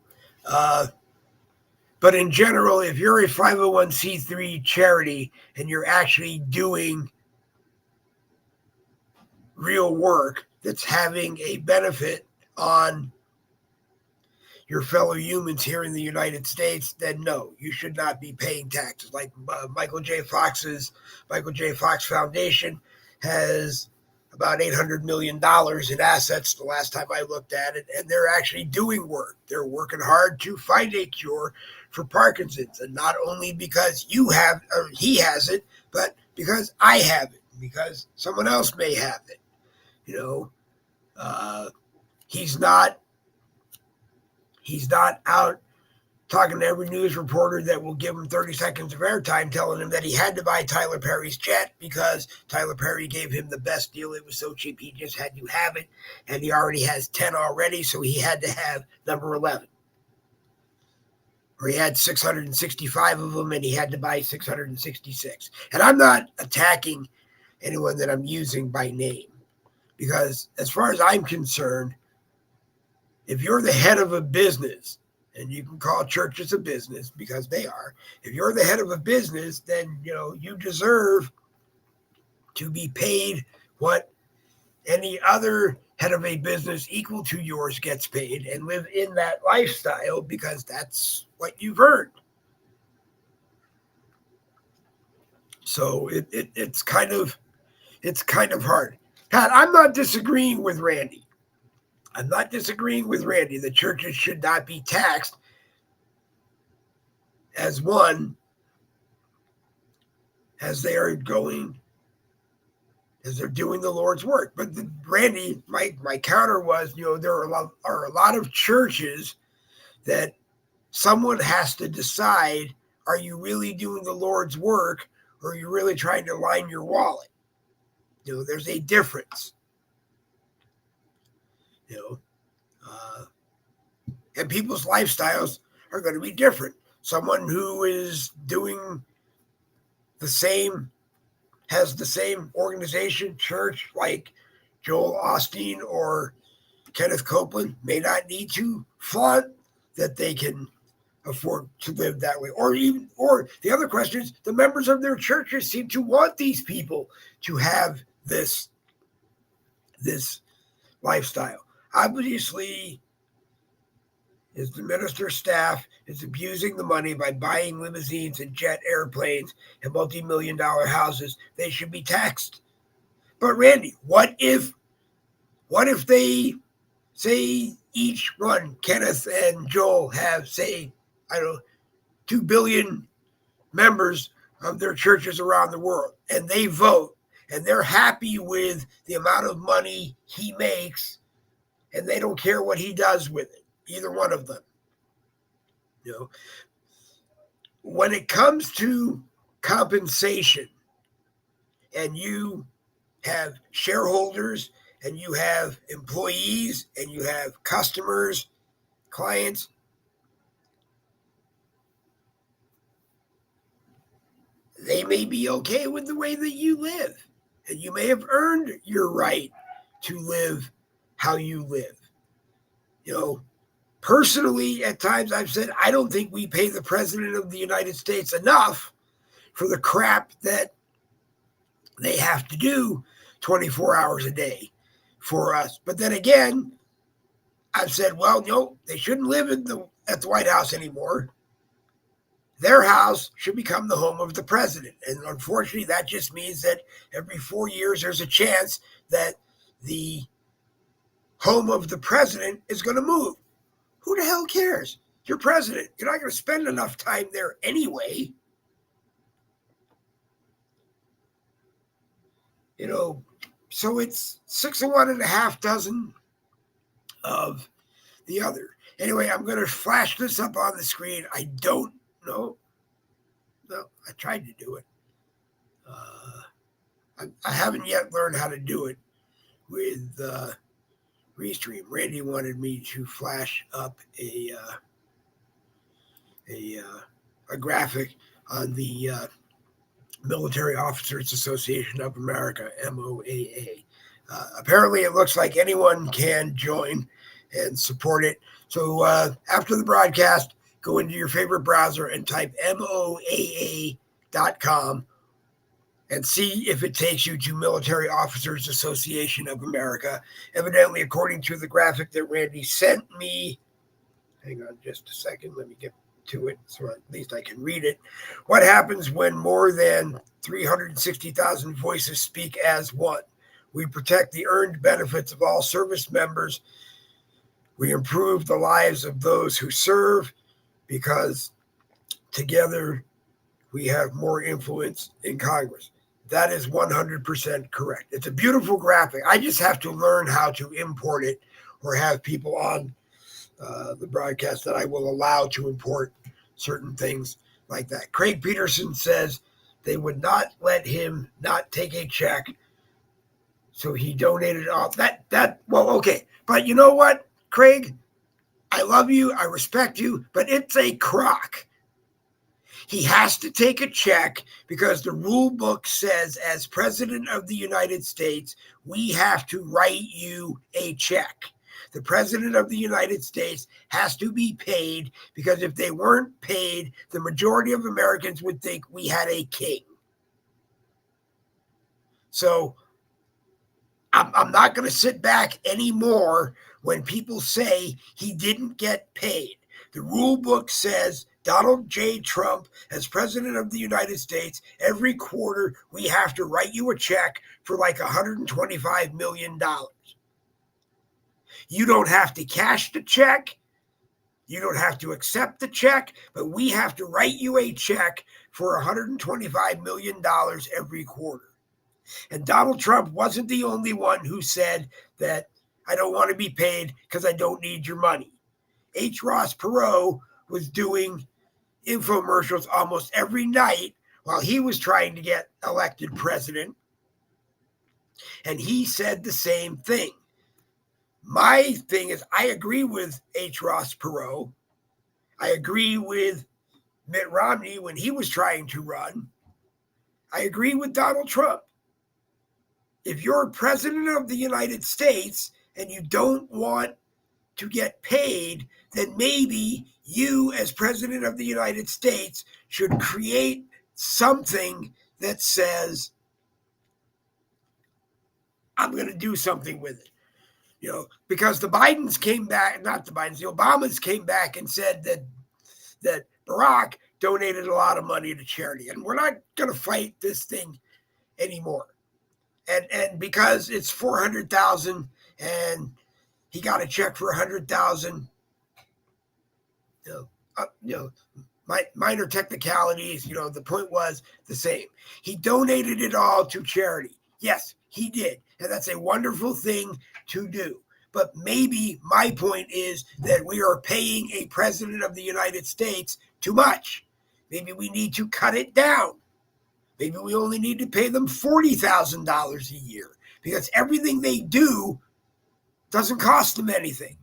But in general, if you're a 501c3 charity and you're actually doing real work that's having a benefit on your fellow humans here in the United States, then no, you should not be paying taxes. Like Michael J. Fox Foundation has about $800 million in assets the last time I looked at it, and they're actually doing work. They're working hard to find a cure for Parkinson's, and not only because he has it, but because I have it, because someone else may have it. He's not out talking to every news reporter that will give him 30 seconds of airtime, telling him that he had to buy Tyler Perry's jet because Tyler Perry gave him the best deal. It was so cheap, he just had to have it. And he already has 10 already, so he had to have number 11. Or he had 665 of them, and he had to buy 666. And I'm not attacking anyone that I'm using by name, because as far as I'm concerned, if you're the head of a business, and you can call churches a business because they are. If you're the head of a business, then you deserve to be paid what any other head of a business equal to yours gets paid, and live in that lifestyle because that's what you've earned. So it's kind of hard. Pat, I'm not disagreeing with Randy. The churches should not be taxed as they're doing the Lord's work. But Randy, my counter was, there are a lot of churches that someone has to decide, are you really doing the Lord's work, or are you really trying to line your wallet? There's a difference. And people's lifestyles are going to be different. Someone who is doing has the same organization, church, like Joel Osteen or Kenneth Copeland, may not need to flaunt that they can afford to live that way. Or the other question is, the members of their churches seem to want these people to have this lifestyle. Obviously, is the minister's staff is abusing the money by buying limousines and jet airplanes and multi-million-dollar houses, they should be taxed. But Randy, what if they say each one, Kenneth and Joel, have, say, 2 billion members of their churches around the world, and they vote, and they're happy with the amount of money he makes, and they don't care what he does with it, either one of them. When it comes to compensation, and you have shareholders, and you have employees, and you have customers, clients, they may be okay with the way that you live, and you may have earned your right to live how you live. Personally, at times I've said, I don't think we pay the president of the United States enough for the crap that they have to do 24 hours a day for us. But then again, I've said, well, no, they shouldn't live at the White House anymore. Their house should become the home of the president. And unfortunately, that just means that every 4 years, there's a chance that the home of the president is going to move. Who the hell cares? You're president. You're not going to spend enough time there anyway. So it's 6 of one and a half dozen of the other. Anyway, I'm going to flash this up on the screen. I don't know. No, I tried to do it. I haven't yet learned how to do it with Restream. Randy wanted me to flash up a graphic on the Military Officers Association of America, MOAA. Apparently, it looks like anyone can join and support it. So after the broadcast, go into your favorite browser and type MOAA.com and see if it takes you to Military Officers Association of America. Evidently, according to the graphic that Randy sent me, hang on just a second, let me get to it so at least I can read it. What happens when more than 360,000 voices speak as one? We protect the earned benefits of all service members. We improve the lives of those who serve because together we have more influence in Congress. That is 100% correct. It's a beautiful graphic. I just have to learn how to import it or have people on the broadcast that I will allow to import certain things like that. Craig Peterson says they would not let him not take a check, so he donated all that. Well, okay, but you know what, Craig? I love you, I respect you, but it's a crock. He has to take a check because the rule book says, as President of the United States, we have to write you a check. The President of the United States has to be paid because if they weren't paid, the majority of Americans would think we had a king. So I'm not going to sit back anymore when people say he didn't get paid. The rule book says Donald J. Trump, as President of the United States, every quarter we have to write you a check for like $125 million. You don't have to cash the check. You don't have to accept the check, but we have to write you a check for $125 million every quarter. And Donald Trump wasn't the only one who said that I don't want to be paid because I don't need your money. H. Ross Perot was doing infomercials almost every night while he was trying to get elected president. And he said the same thing. My thing is, I agree with H. Ross Perot. I agree with Mitt Romney when he was trying to run. I agree with Donald Trump. If you're president of the United States and you don't want to get paid, then maybe you, as president of the United States, should create something that says, I'm going to do something with it. You know, because the Obamas came back and said that Barack donated a lot of money to charity, and we're not going to fight this thing anymore. And because it's $400,000 and he got a check for $100,000, minor technicalities. The point was the same. He donated it all to charity. Yes, he did, and that's a wonderful thing to do. But maybe my point is that we are paying a president of the United States too much. Maybe we need to cut it down. Maybe we only need to pay them $40,000 a year because everything they do doesn't cost them anything.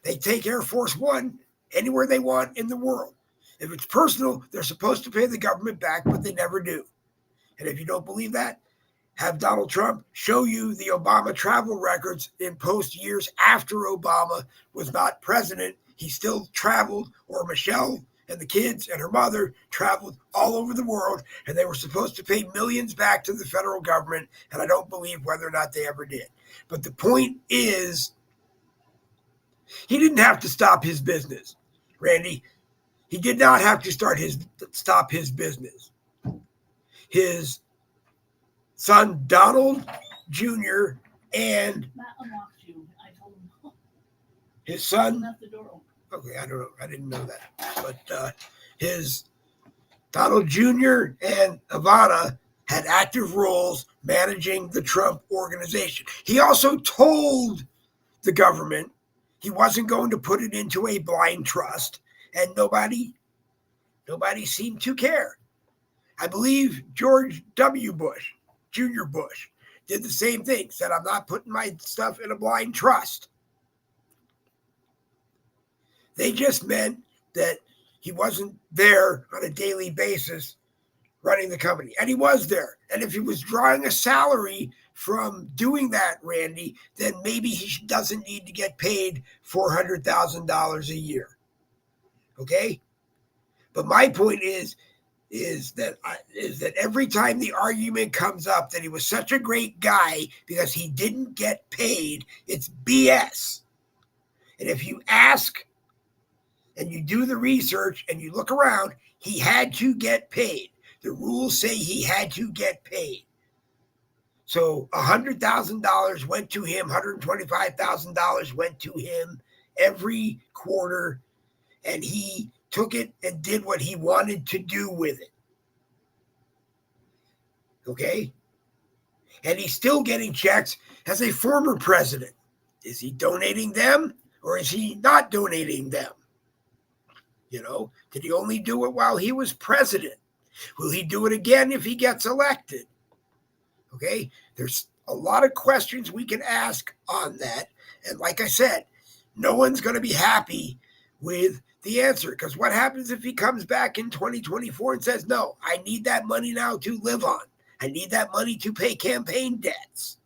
They take Air Force One anywhere they want in the world. If it's personal, they're supposed to pay the government back, but they never do. And if you don't believe that, have Donald Trump show you the Obama travel records in post years after Obama was not president. He still traveled, or Michelle and the kids and her mother traveled all over the world, and they were supposed to pay millions back to the federal government, and I don't believe whether or not they ever did. But the point is, he didn't have to stop his business, Randy. He did not have to stop his business. His son, Donald Jr., and Matt unlocked you. I told him. his son. Left the door open. Okay, I don't know. I didn't know that. But his Donald Jr. and Ivana had active roles managing the Trump organization. He also told the government he wasn't going to put it into a blind trust, and nobody seemed to care. I believe George W. Bush, Jr. Bush, did the same thing, said, I'm not putting my stuff in a blind trust. They just meant that he wasn't there on a daily basis running the company. And he was there. And if he was drawing a salary from doing that, Randy, then maybe he doesn't need to get paid $400,000 a year. Okay? But my point is that every time the argument comes up that he was such a great guy because he didn't get paid, it's BS. And if you ask and you do the research and you look around, he had to get paid. The rules say he had to get paid. So $100,000 went to him, $125,000 went to him every quarter, and he took it and did what he wanted to do with it. Okay? And he's still getting checks as a former president. Is he donating them or is he not donating them? Did he only do it while he was president? Will he do it again if he gets elected? Okay, there's a lot of questions we can ask on that. And like I said, no one's going to be happy with the answer, because what happens if he comes back in 2024 and says, no, I need that money now to live on. I need that money to pay campaign debts.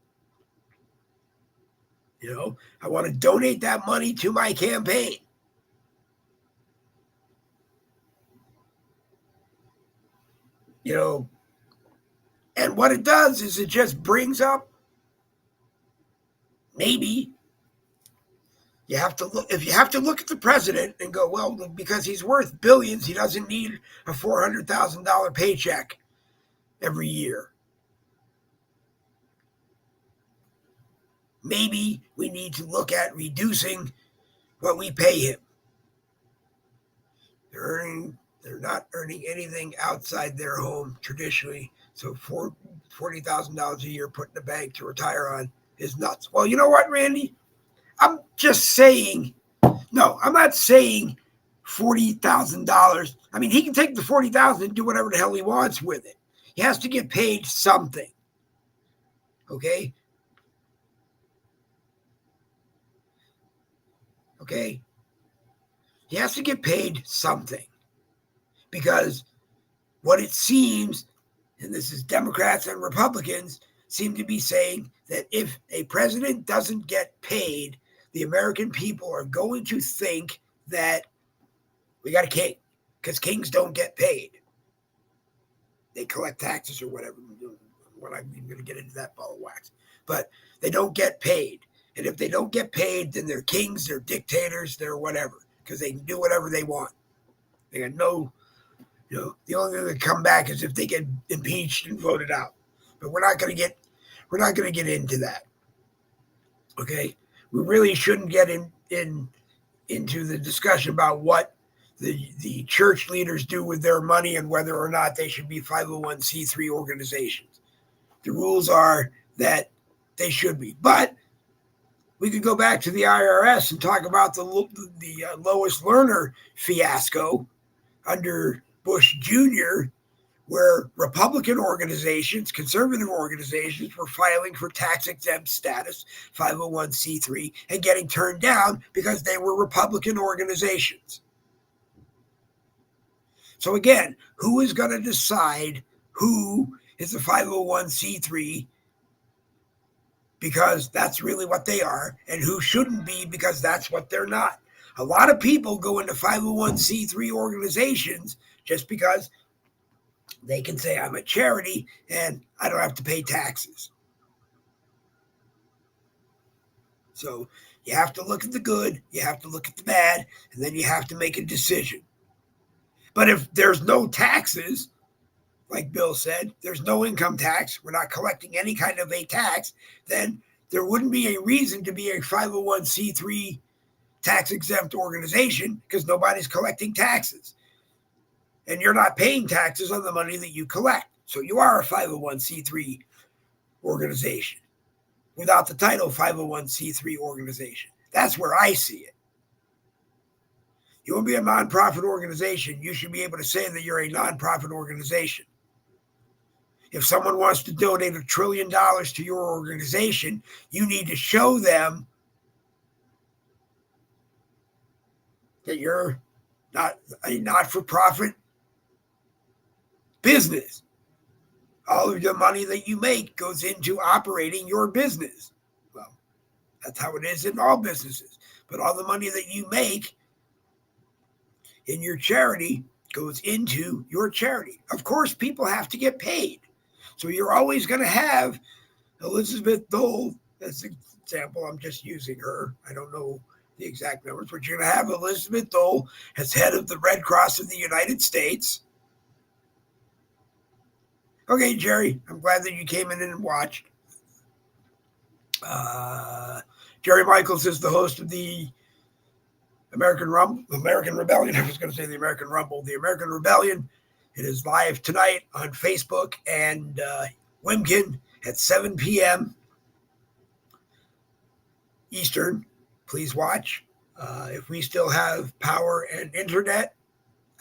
I want to donate that money to my campaign. And what it does is it just brings up, maybe you have to look, if you have to look at the president and go, well, because he's worth billions, he doesn't need a $400,000 paycheck every year. Maybe we need to look at reducing what we pay him. They're not earning anything outside their home traditionally. So $40,000 a year put in the bank to retire on is nuts. Well, you know what, Randy? I'm just saying, no, I'm not saying $40,000. I mean, he can take the $40,000 and do whatever the hell he wants with it. He has to get paid something. Okay? Okay? He has to get paid something. Because what it seems, and this is Democrats and Republicans, seem to be saying that if a president doesn't get paid, the American people are going to think that we got a king, because kings don't get paid. They collect taxes or whatever. We're not even going to get into that ball of wax. But they don't get paid. And if they don't get paid, then they're kings, they're dictators, they're whatever, because they can do whatever they want. They got no... the only thing that come back is if they get impeached and voted out. But we're not going to get into that. Okay, we really shouldn't get into the discussion about what the church leaders do with their money and whether or not they should be 501c3 organizations. The rules are that they should be, but we could go back to the IRS and talk about the Lois Lerner fiasco under Bush Jr., where Republican organizations, conservative organizations, were filing for tax-exempt status, 501c3, and getting turned down because they were Republican organizations. So again, who is going to decide who is a 501c3, because that's really what they are, and who shouldn't be because that's what they're not? A lot of people go into 501c3 organizations just because they can say, I'm a charity and I don't have to pay taxes. So you have to look at the good, you have to look at the bad, and then you have to make a decision. But if there's no taxes, like Bill said, there's no income tax, we're not collecting any kind of a tax, then there wouldn't be a reason to be a 501c3 tax-exempt organization, because nobody's collecting taxes. And you're not paying taxes on the money that you collect. So you are a 501c3 organization without the title 501c3 organization. That's where I see it. You want to be a nonprofit organization, you should be able to say that you're a nonprofit organization. If someone wants to donate $1 trillion to your organization, you need to show them that you're not a not-for-profit business. All of the money that you make goes into operating your business. Well, that's how it is in all businesses. But all the money that you make in your charity goes into your charity. Of course, people have to get paid. So you're always going to have Elizabeth Dole, that's an example, I'm just using her. I don't know the exact numbers, but you're going to have Elizabeth Dole as head of the Red Cross of the United States. Okay, Jerry, I'm glad that you came in and watched. Jerry Michaels is the host of the American Rebellion. I was going to say the American Rumble. The American Rebellion. It is live tonight on Facebook and Wimkin at 7 p.m. Eastern. Please watch. If we still have power and internet,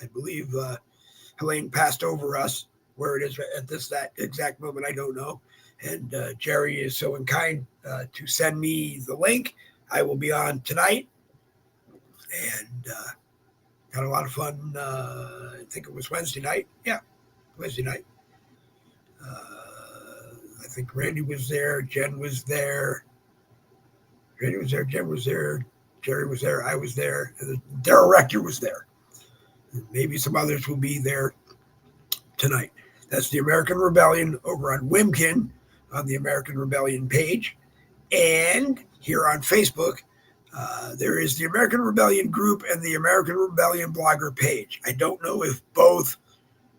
I believe Helene passed over us. Where it is at that exact moment, I don't know. And Jerry is so kind to send me the link. I will be on tonight, and had a lot of fun. I think it was Wednesday night. Yeah, Wednesday night. I think Randy was there. Jen was there. Randy was there. Jen was there. Jerry was there. I was there. And Daryl Rector was there. And maybe some others will be there tonight. That's the American Rebellion over on Wimkin on the American Rebellion page. And here on Facebook, there is the American Rebellion group and the American Rebellion blogger page. I don't know if both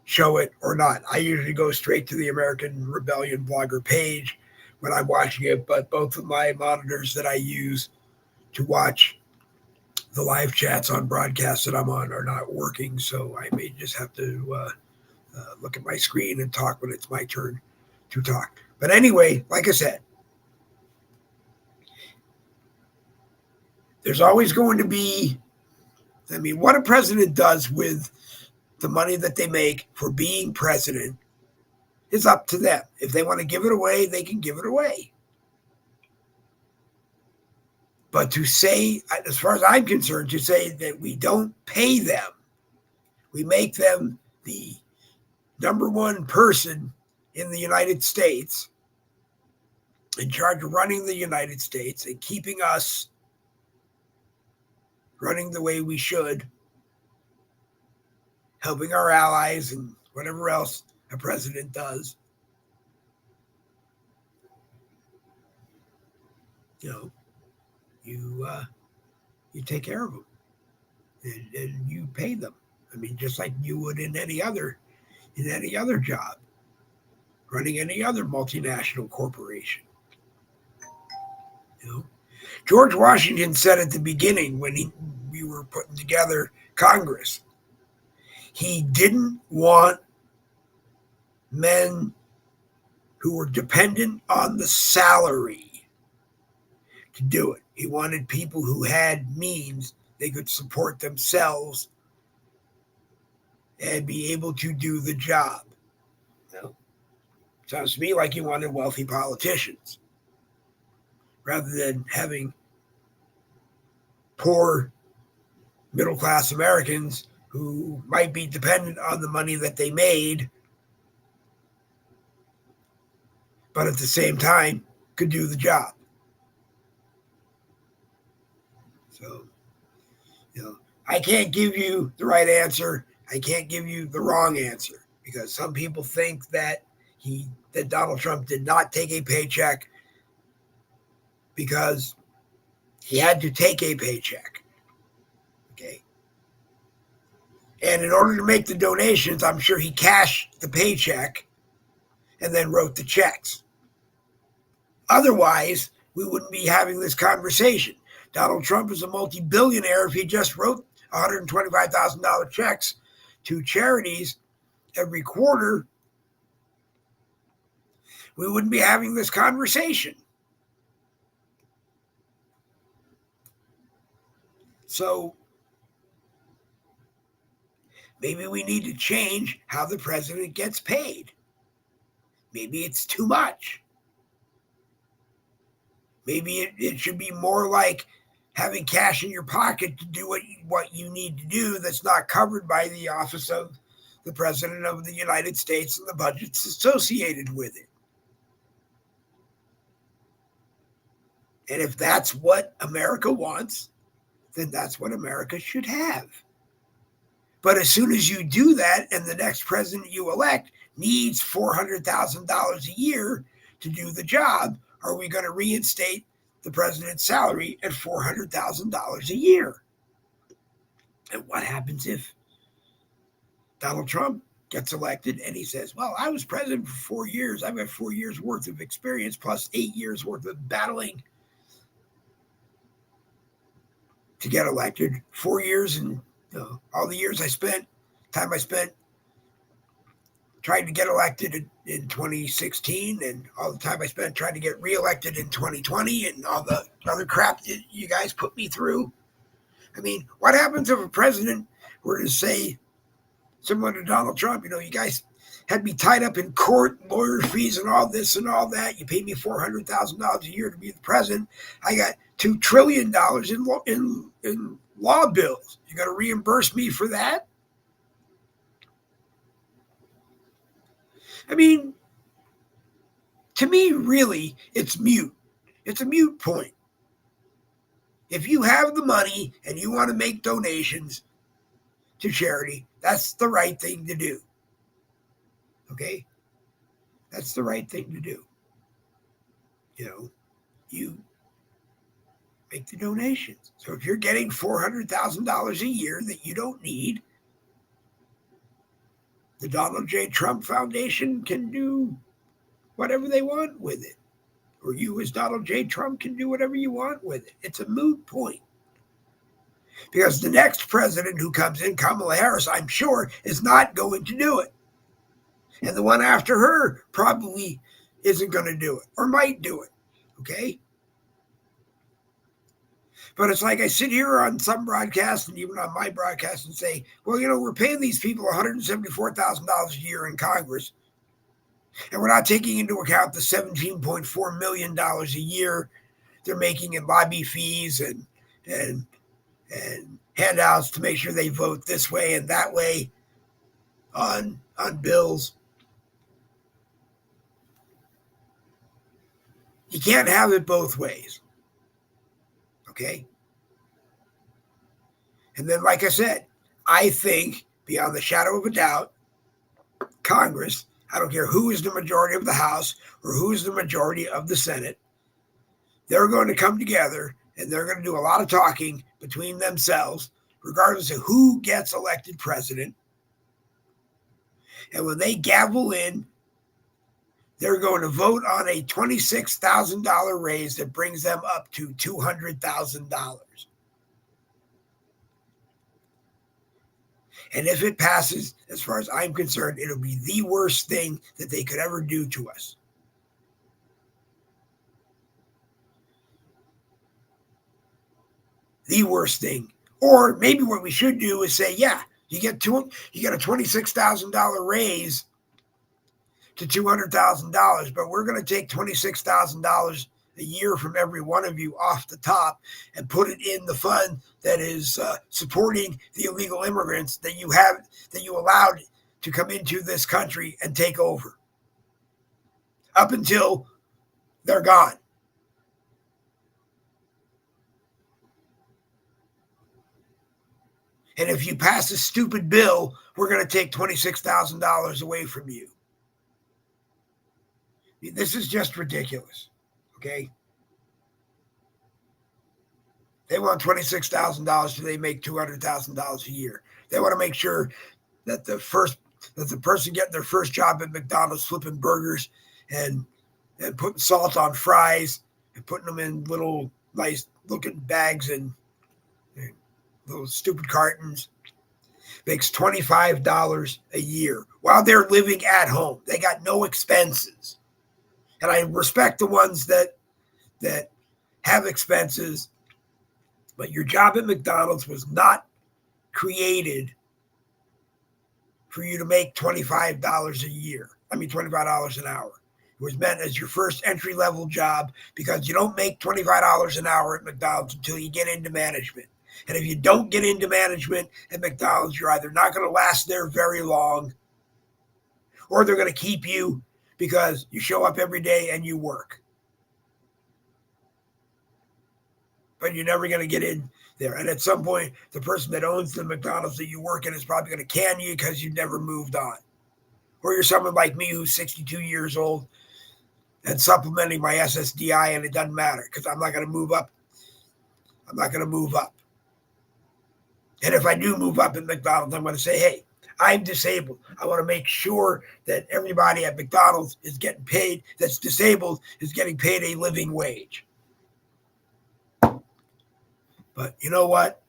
show it or not. I usually go straight to the American Rebellion blogger page when I'm watching it, but both of my monitors that I use to watch the live chats on broadcasts that I'm on are not working, so I may just have to look at my screen and talk when it's my turn to talk. But anyway, like I said, there's always going to be, what a president does with the money that they make for being president is up to them. If they want to give it away, they can give it away. But to say, as far as I'm concerned, to say that we don't pay them, we make them the number one person in the United States, in charge of running the United States and keeping us running the way we should, helping our allies and whatever else a president does. You take care of them and you pay them. Just like you would in any other job, running any other multinational corporation. George Washington said at the beginning when we were putting together Congress, he didn't want men who were dependent on the salary to do it. He wanted people who had means, they could support themselves and be able to do the job. Sounds to me like he wanted wealthy politicians rather than having poor middle-class Americans who might be dependent on the money that they made, but at the same time could do the job. So, I can't give you the right answer. I can't give you the wrong answer because some people think that Donald Trump did not take a paycheck because he had to take a paycheck. Okay. And in order to make the donations, I'm sure he cashed the paycheck and then wrote the checks. Otherwise, we wouldn't be having this conversation. Donald Trump is a multi-billionaire if he just wrote $125,000 checks to charities every quarter. We wouldn't be having this conversation. So maybe we need to change how the president gets paid. Maybe it's too much. Maybe it should be more like having cash in your pocket to do what you need to do that's not covered by the office of the President of the United States and the budgets associated with it. And if that's what America wants, then that's what America should have. But as soon as you do that and the next president you elect needs $400,000 a year to do the job, are we going to reinstate the president's salary at $400,000 a year? And what happens if Donald Trump gets elected and he says, well, I was president for 4 years. I've got 4 years worth of experience plus 8 years worth of battling to get elected. 4 years and all the years time I spent tried to get elected in 2016 and all the time I spent trying to get reelected in 2020 and all the other crap that you guys put me through. I mean, what happens if a president were to say, similar to Donald Trump, you guys had me tied up in court, lawyer fees and all this and all that. You paid me $400,000 a year to be the president. I got $2 trillion in law bills. You got to reimburse me for that? I mean, to me, really, it's mute. It's a mute point. If you have the money and you want to make donations to charity, that's the right thing to do. Okay? That's the right thing to do. You make the donations. So if you're getting $400,000 a year that you don't need, the Donald J. Trump Foundation can do whatever they want with it. Or you as Donald J. Trump can do whatever you want with it. It's a moot point. Because the next president who comes in, Kamala Harris, I'm sure, is not going to do it. And the one after her probably isn't going to do it or might do it. Okay? But it's like I sit here on some broadcasts and even on my broadcast and say, well, we're paying these people $174,000 a year in Congress. And we're not taking into account the $17.4 million a year they're making in lobby fees and handouts to make sure they vote this way and that way on bills. You can't have it both ways. Okay? And then, like I said, I think, beyond the shadow of a doubt, Congress, I don't care who is the majority of the House or who is the majority of the Senate, they're going to come together and they're going to do a lot of talking between themselves, regardless of who gets elected president. And when they gavel in, they're going to vote on a $26,000 raise that brings them up to $200,000. And if it passes, as far as I'm concerned, it'll be the worst thing that they could ever do to us. The worst thing. Or maybe what we should do is say, yeah, you get a $26,000 raise to $200,000, but we're going to take $26,000 a year from every one of you off the top and put it in the fund that is supporting the illegal immigrants that you allowed to come into this country and take over up until they're gone. And if you pass a stupid bill, we're going to take $26,000 away from you. This is just ridiculous. Okay? They want $26,000 so they make $200,000 a year. They want to make sure that the person getting their first job at McDonald's flipping burgers and putting salt on fries and putting them in little nice looking bags and those stupid cartons makes $25 a year while they're living at home. They got no expenses. And I respect the ones that have expenses, but your job at McDonald's was not created for you to make $25 a year. $25 an hour. It was meant as your first entry-level job because you don't make $25 an hour at McDonald's until you get into management. And if you don't get into management at McDonald's, you're either not going to last there very long or they're going to keep you because you show up every day and you work. But you're never going to get in there. And at some point, the person that owns the McDonald's that you work in is probably going to can you because you've never moved on. Or you're someone like me who's 62 years old and supplementing my SSDI, and it doesn't matter because I'm not going to move up. I'm not going to move up. And if I do move up at McDonald's, I'm going to say, hey, I'm disabled. I want to make sure that everybody at McDonald's is getting paid, that's disabled, is getting paid a living wage. But you know what?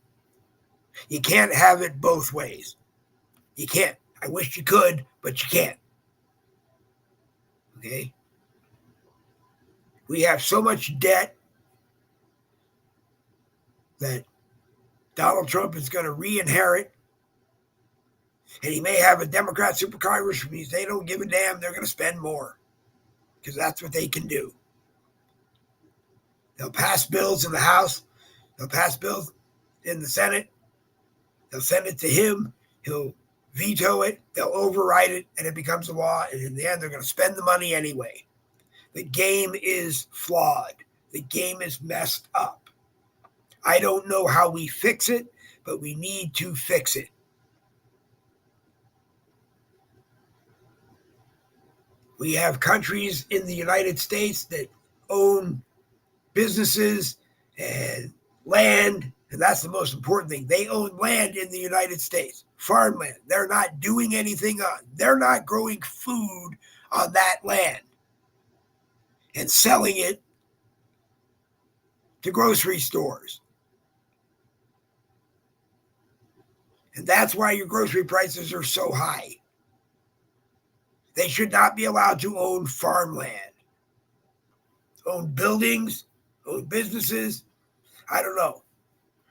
You can't have it both ways. You can't. I wish you could, but you can't. Okay? We have so much debt that Donald Trump is going to re-inherit, and he may have a Democrat super Congress, which means they don't give a damn. They're going to spend more because that's what they can do. They'll pass bills in the House. They'll pass bills in the Senate. They'll send it to him. He'll veto it. They'll override it, and it becomes a law. And in the end, they're going to spend the money anyway. The game is flawed. The game is messed up. I don't know how we fix it, but we need to fix it. We have countries in the United States that own businesses and land, and that's the most important thing. They own land in the United States, farmland. They're not doing anything on. They're not growing food on that land and selling it to grocery stores. And that's why your grocery prices are so high. They should not be allowed to own farmland, own buildings, own businesses. I don't know.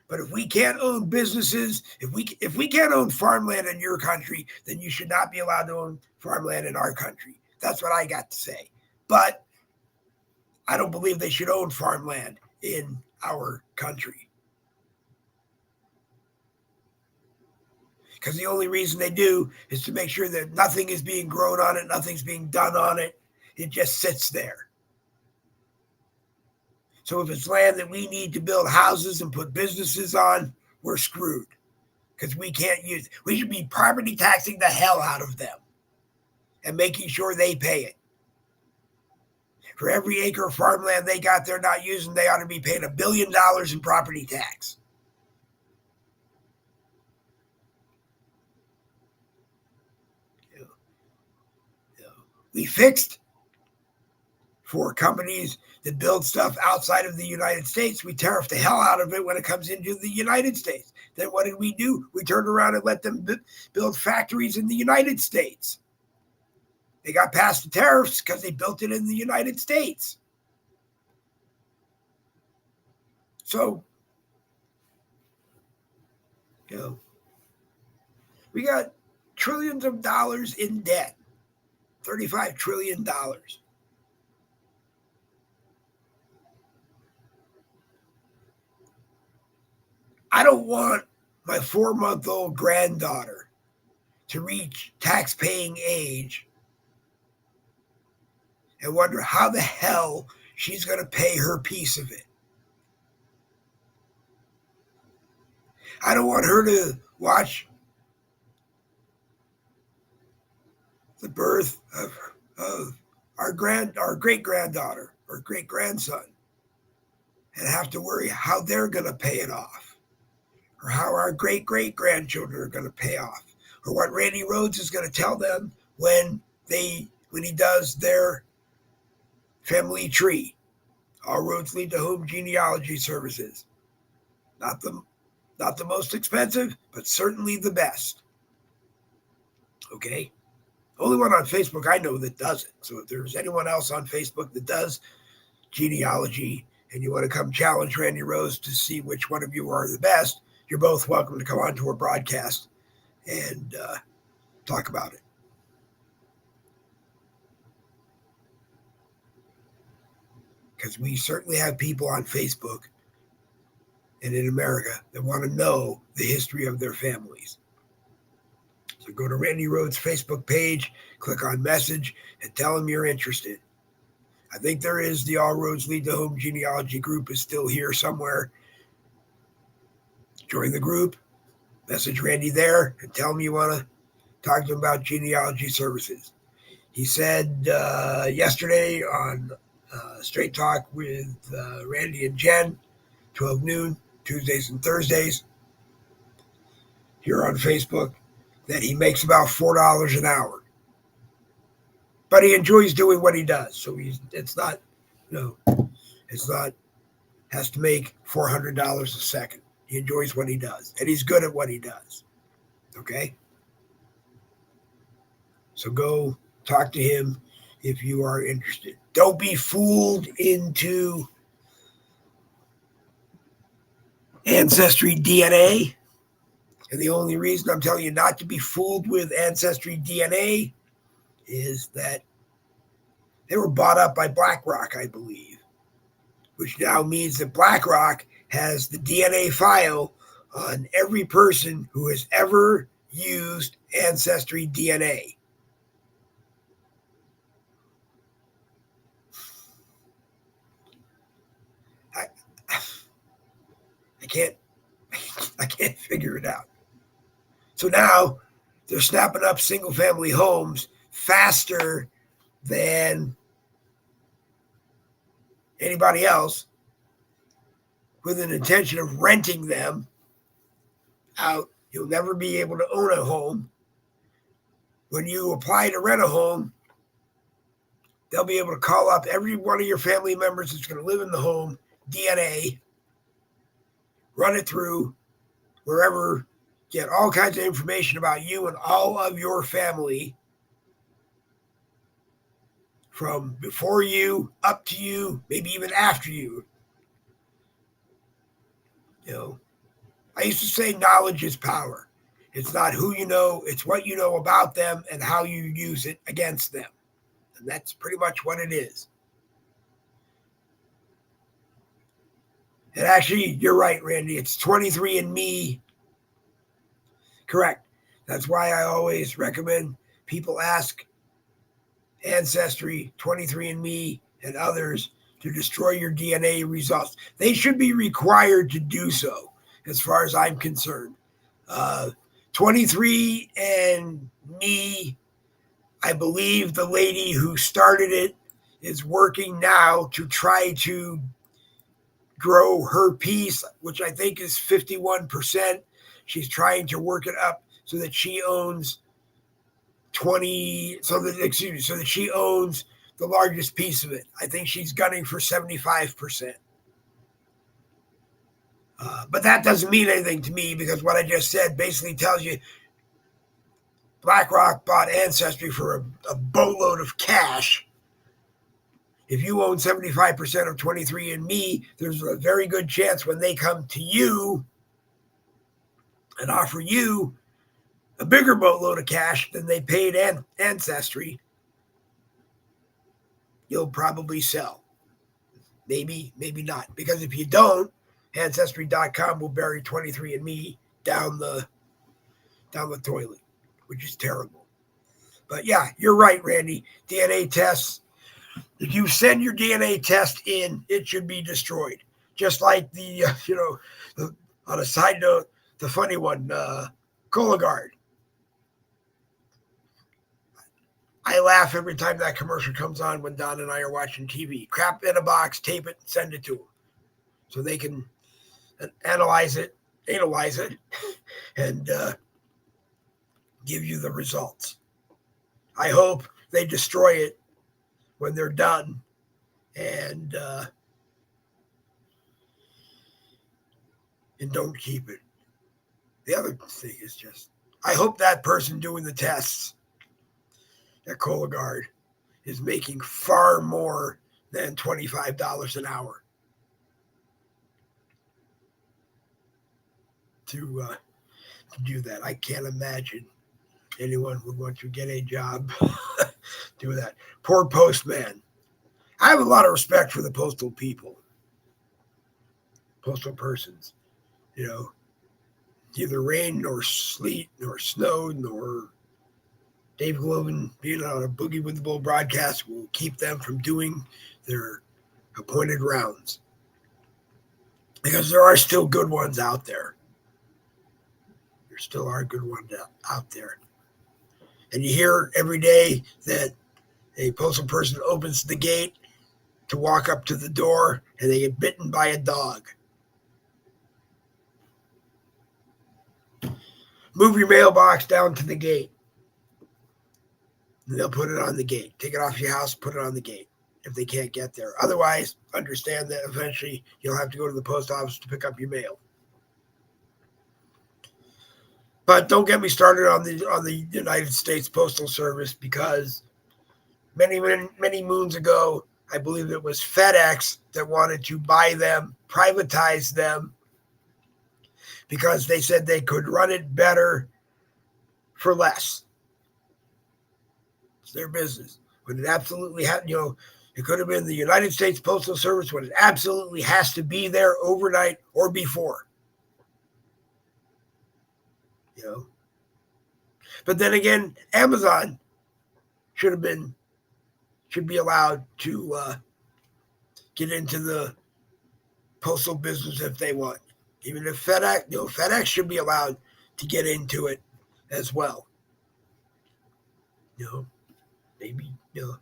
But if we can't own businesses, if we can't own farmland in your country, then you should not be allowed to own farmland in our country. That's what I got to say. But I don't believe they should own farmland in our country. Because the only reason they do is to make sure that nothing is being grown on it, nothing's being done on it. It just sits there. So if it's land that we need to build houses and put businesses on, we're screwed. Because we can't use it. We should be property taxing the hell out of them and making sure they pay it. For every acre of farmland they got they're not using, they ought to be paying $1 billion in property tax. We fixed for companies that build stuff outside of the United States. We tariff the hell out of it when it comes into the United States. Then what did we do? We turned around and let them build factories in the United States. They got past the tariffs because they built it in the United States. So, we got trillions of dollars in debt. $35 trillion. I don't want my 4-month-old granddaughter to reach tax-paying age and wonder how the hell she's going to pay her piece of it. I don't want her to watch the birth of our great-granddaughter or great-grandson and have to worry how they're going to pay it off, or how our great-great-grandchildren are going to pay off, or what Randy Rhoads is going to tell them when he does their family tree. All roads lead to home genealogy services. Not the most expensive, but certainly the best. Okay? Only one on Facebook I know that does it. So if there's anyone else on Facebook that does genealogy and you want to come challenge Randy Rhoads to see which one of you are the best, you're both welcome to come on to our broadcast and talk about it. Because we certainly have people on Facebook and in America that want to know the history of their families. So go to Randy Rhoads' Facebook page, click on message, and tell him you're interested. I think there is the All Roads Lead to Home Genealogy group is still here somewhere. Join the group, message Randy there, and tell him you want to talk to him about genealogy services. He said yesterday on Straight Talk with Randy and Jen, 12 noon, Tuesdays and Thursdays, here on Facebook, that he makes about $4 an hour. But he enjoys doing what he does. So has to make $400 a second. He enjoys what he does. And he's good at what he does. Okay? So go talk to him if you are interested. Don't be fooled into Ancestry DNA. And the only reason I'm telling you not to be fooled with Ancestry DNA is that they were bought up by BlackRock, I believe, which now means that BlackRock has the DNA file on every person who has ever used Ancestry DNA. I can't figure it out. So now they're snapping up single family homes faster than anybody else with an intention of renting them out. You'll never be able to own a home. When you apply to rent a home, they'll be able to call up every one of your family members that's going to live in the home, DNA, run it through wherever, get all kinds of information about you and all of your family from before you, up to you, maybe even after you. You know, I used to say knowledge is power. It's not who you know, it's what you know about them and how you use it against them. And that's pretty much what it is. And actually, you're right, Randy. It's 23andMe. Correct. That's why I always recommend people ask Ancestry, 23andMe, and others to destroy your DNA results. They should be required to do so, as far as I'm concerned. 23andMe, I believe the lady who started it is working now to try to grow her piece, which I think is 51%. She's trying to work it up so that she owns so that she owns the largest piece of it. I think she's gunning for 75%. But that doesn't mean anything to me because what I just said basically tells you BlackRock bought Ancestry for a boatload of cash. If you own 75% of 23andMe, there's a very good chance when they come to you and offer you a bigger boatload of cash than they paid Ancestry, you'll probably sell. Maybe, maybe not. Because if you don't, Ancestry.com will bury 23andMe down the toilet, which is terrible. But yeah, you're right, Randy. DNA tests. If you send your DNA test in, it should be destroyed. Just like on a side note, the funny one, Cologuard. I laugh every time that commercial comes on when Don and I are watching TV. Crap in a box, tape it, send it to them so they can analyze it, and give you the results. I hope they destroy it when they're done and don't keep it. The other thing is just, I hope that person doing the tests at Cologuard is making far more than $25 an hour to do that. I can't imagine anyone would want to get a job do that. Poor postman. I have a lot of respect for the postal people, postal persons. Neither rain nor sleet nor snow nor Dave Glovin being on a Boogie with the Bull broadcast will keep them from doing their appointed rounds. Because there are still good ones out there. There still are good ones out there. And you hear every day that a postal person opens the gate to walk up to the door and they get bitten by a dog. Move your mailbox down to the gate. And they'll put it on the gate. Take it off your house, put it on the gate if they can't get there. Otherwise, understand that eventually you'll have to go to the post office to pick up your mail. But don't get me started on the United States Postal Service because many moons ago, I believe it was FedEx that wanted to buy them, privatize them, because they said they could run it better for less. It's their business. When it absolutely had, it could have been the United States Postal Service when it absolutely has to be there overnight or before. But then again, Amazon should be allowed to get into the postal business if they want. Even if FedEx should be allowed to get into it as well. Maybe,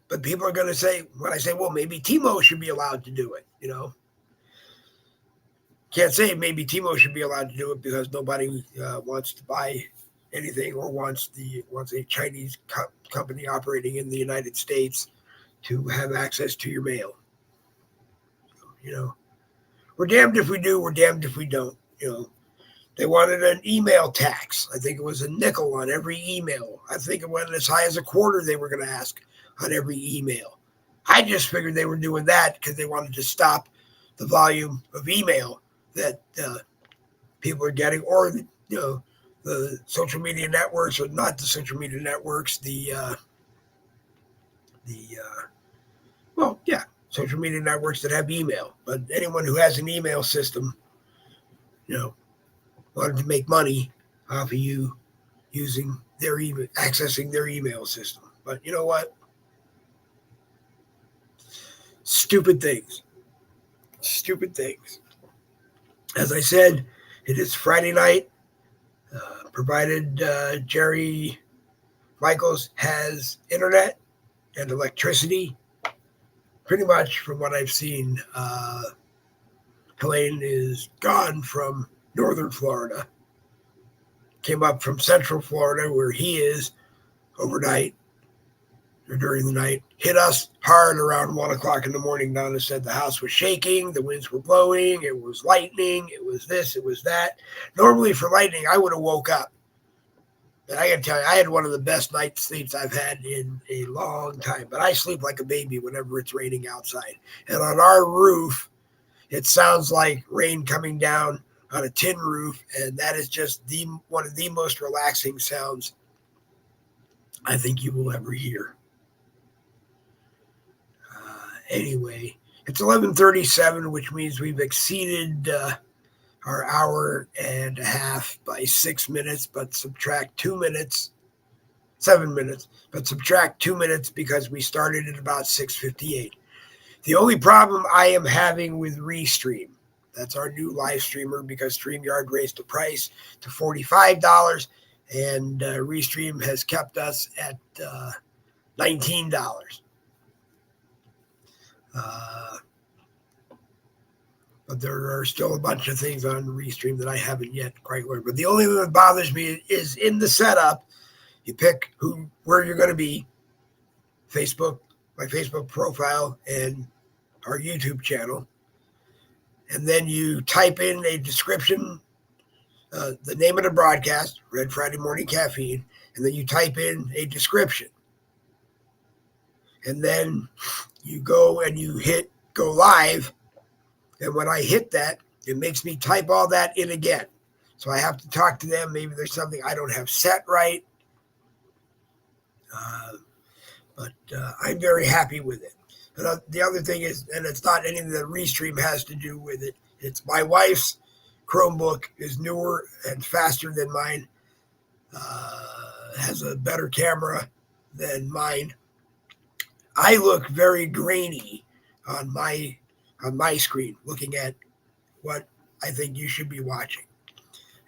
but people are going to say, when I say, well, maybe Timo should be allowed to do it, Can't say maybe Timo should be allowed to do it because nobody wants to buy anything or wants a Chinese company operating in the United States to have access to your mail. We're damned if we do, we're damned if we don't. They wanted an email tax. I think it was a nickel on every email. I think it went as high as $0.25 they were going to ask on every email. I just figured they were doing that because they wanted to stop the volume of email that people are getting, or the social media networks, or not the social media networks, social media networks that have email. But anyone who has an email system, wanted to make money off of you using their accessing their email system. But you know what? Stupid things. As I said, it is Friday night. Provided Jerry Michaels has internet and electricity. Pretty much from what I've seen, Helene is gone from northern Florida. Came up from central Florida where he is overnight or during the night. Hit us hard around 1 o'clock in the morning. Donna said the house was shaking, the winds were blowing, it was lightning, it was this, it was that. Normally for lightning, I would have woke up. But I got to tell you, I had one of the best night sleeps I've had in a long time. But I sleep like a baby whenever it's raining outside. And on our roof, it sounds like rain coming down on a tin roof. And that is just one of the most relaxing sounds I think you will ever hear. Anyway, it's 11:37, which means we've exceeded our hour and a half by 6 minutes, but subtract 2 minutes, 7 minutes, but subtract 2 minutes because we started at about 6:58. The only problem I am having with Restream, that's our new live streamer, because StreamYard raised the price to $45, and Restream has kept us at $19. But there are still a bunch of things on Restream that I haven't yet quite learned. But the only thing that bothers me is in the setup, you pick where you're going to be, Facebook, my Facebook profile, and our YouTube channel. And then you type in a description, the name of the broadcast, Red Friday Morning Caffeine, and then you type in a description. And then you go and you hit go live. And when I hit that, it makes me type all that in again. So I have to talk to them. Maybe there's something I don't have set right. But I'm very happy with it. And the other thing is, and it's not anything that Restream has to do with it, it's my wife's Chromebook is newer and faster than mine, has a better camera than mine. I look very grainy on my screen, looking at what I think you should be watching.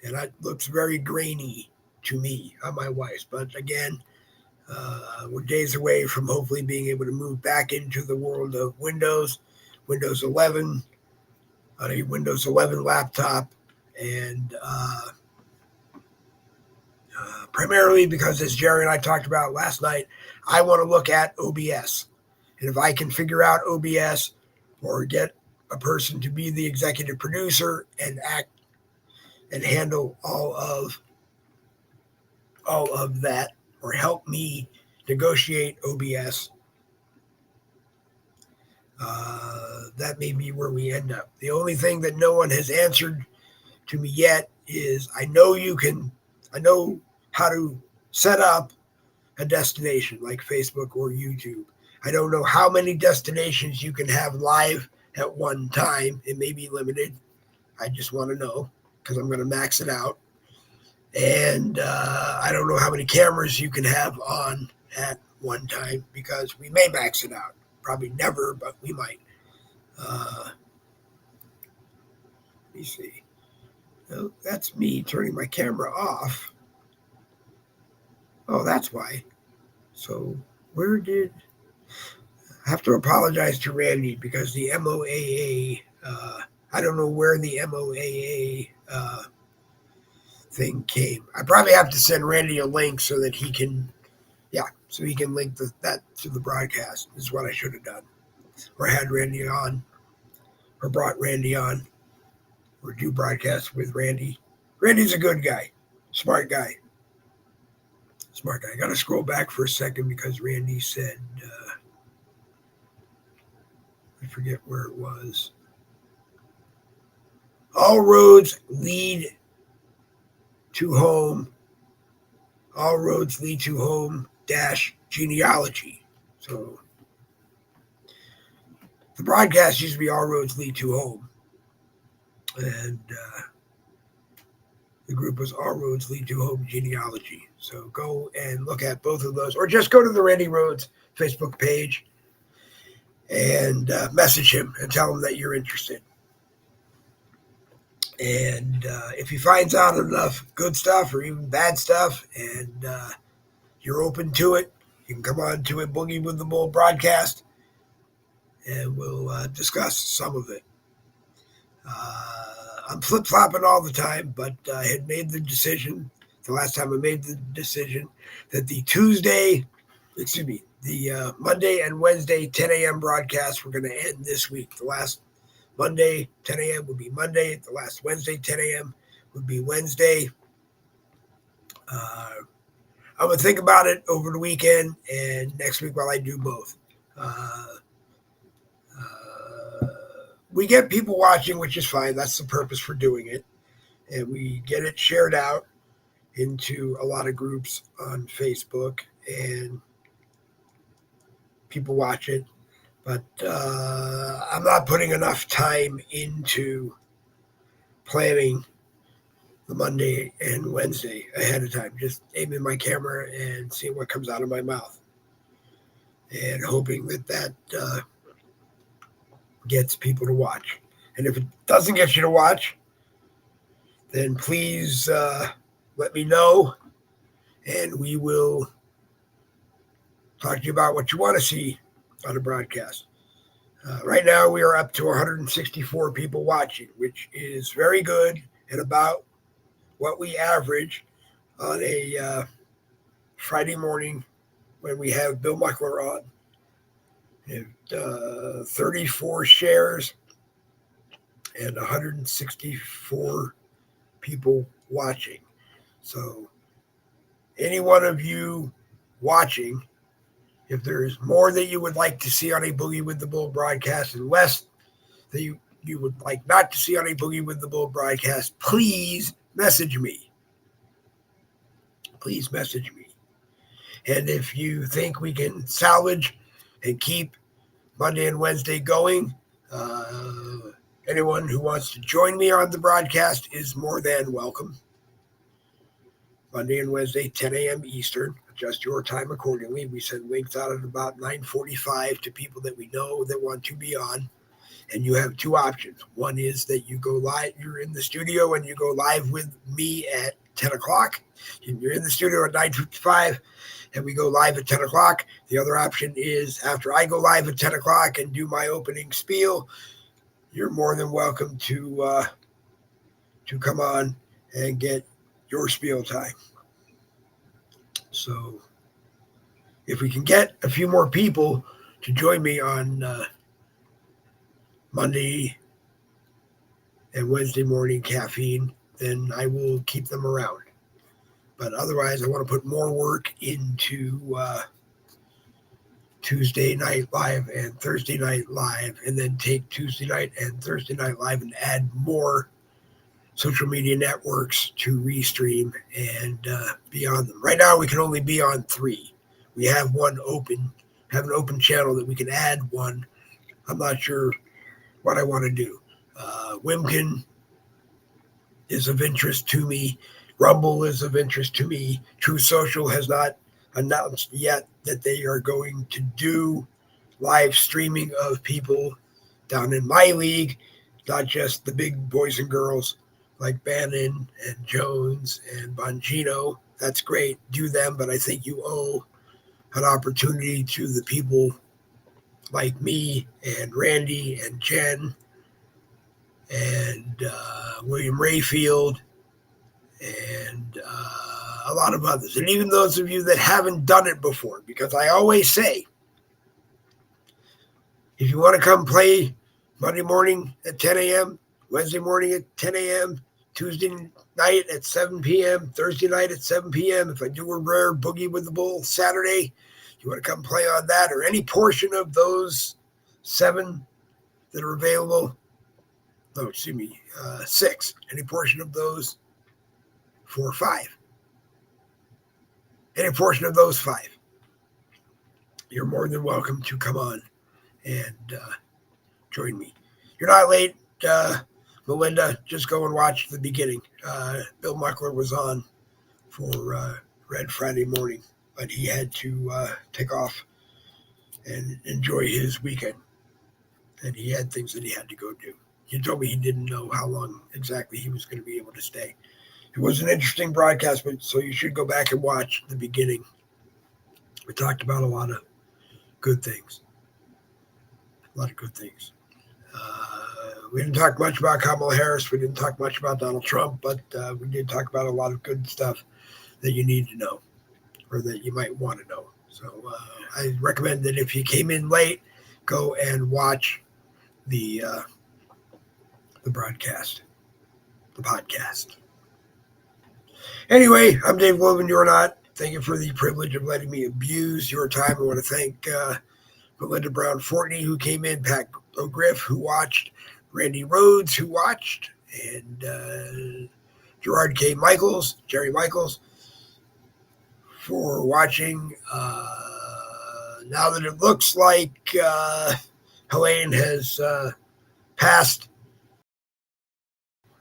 And it looks very grainy to me on my wife's. But again, we're days away from hopefully being able to move back into the world of Windows 11, on a Windows 11 laptop, and primarily because, as Jerry and I talked about last night, I want to look at OBS. And if I can figure out OBS or get a person to be the executive producer and act and handle all of that, or help me negotiate OBS, That may be where we end up. The only thing that no one has answered to me yet is I know how to set up a destination like Facebook or YouTube. I don't know how many destinations you can have live at one time. It may be limited. I just want to know because I'm going to max it out. And I don't know how many cameras you can have on at one time because we may max it out. Probably never, but we might. Let me see. No, that's me turning my camera off. Oh, that's why. So where did I have to apologize to Randy because the MOAA, I don't know where the MOAA thing came. I probably have to send Randy a link so that he can, so he can link that to the broadcast is what I should have done. Or had Randy on, or brought Randy on, or do broadcasts with Randy. Randy's a good guy, smart guy. Smart guy. I got to scroll back for a second because Randy said, I forget where it was. All roads lead to home. All roads lead to home - genealogy. So the broadcast used to be All Roads Lead to Home. And the group was All Roads Lead to Home Genealogy. So go and look at both of those, or just go to the Randy Rhodes Facebook page and message him and tell him that you're interested. And if he finds out enough good stuff or even bad stuff and you're open to it, you can come on to a Boogie with the Bull broadcast and we'll discuss some of it. I'm flip-flopping all the time, but I had made the decision, the last time I made the decision, that the Monday and Wednesday 10 a.m. broadcasts were going to end this week. The last Monday, 10 a.m. would be Monday. The last Wednesday, 10 a.m. would be Wednesday. I'm going to think about it over the weekend and next week while I do both. We get people watching, which is fine. That's the purpose for doing it. And we get it shared out into a lot of groups on Facebook and people watch it. But I'm not putting enough time into planning the Monday and Wednesday ahead of time. Just aiming my camera and seeing what comes out of my mouth. And hoping that gets people to watch. And if it doesn't get you to watch, then please let me know. And we will talk to you about what you want to see on a broadcast. Right now, we are up to 164 people watching, which is very good and about what we average on a Friday morning when we have Bill Muckler on. And, 34 shares and 164 people watching. So any one of you watching, if there's more that you would like to see on a Boogie with the Bull broadcast and less that you would like not to see on a Boogie with the Bull broadcast, please message me. Please message me. And if you think we can salvage and keep Monday and Wednesday going, anyone who wants to join me on the broadcast is more than welcome. Monday and Wednesday, 10 a.m. Eastern. Adjust your time accordingly. We send links out at about 9:45 to people that we know that want to be on. And you have two options. One is that you go live, you're in the studio and you go live with me at 10 o'clock. You're in the studio at 9:55 and we go live at 10 o'clock. The other option is after I go live at 10 o'clock and do my opening spiel, you're more than welcome to come on and get your spiel time. So if we can get a few more people to join me on Monday and Wednesday morning caffeine, then I will keep them around. But otherwise, I want to put more work into Tuesday Night Live and Thursday Night Live, and then take Tuesday night and Thursday Night Live and add more social media networks to restream and be on them. Right now, we can only be on 3. We have an open channel that we can add one. I'm not sure what I want to do. Wimkin is of interest to me. Rumble is of interest to me. True Social has not announced yet that they are going to do live streaming of people down in my league, not just the big boys and girls like Bannon and Jones and Bongino. That's great. Do them, but I think you owe an opportunity to the people like me and Randy and Jen and William Rayfield and a lot of others. And even those of you that haven't done it before, because I always say, if you want to come play Monday morning at 10 a.m., Wednesday morning at 10 a.m., Tuesday night at 7 p.m., Thursday night at 7 p.m., if I do a rare Boogie with the Bull Saturday, you want to come play on that or any portion of those 7 that are available, 6, any portion of those 4 or 5, any portion of those 5, you're more than welcome to come on and join me. You're not late, Melinda. Just go and watch the beginning. Bill Muckler was on for Red Friday morning, but he had to take off and enjoy his weekend. And he had things that he had to go do. He told me he didn't know how long exactly he was going to be able to stay. It was an interesting broadcast, but so you should go back and watch the beginning. We talked about a lot of good things. We didn't talk much about Kamala Harris. We didn't talk much about Donald Trump, but we did talk about a lot of good stuff that you need to know or that you might want to know. So I recommend that if you came in late, go and watch the broadcast, the podcast. Anyway, I'm Dave Glovin. You're not. Thank you for the privilege of letting me abuse your time. I want to thank Melinda Brown Fortney, who came in, Pat O'Griff, who watched, Randy Rhodes, who watched, and Gerard K. Michaels, Jerry Michaels, for watching. Now that it looks like Helene has passed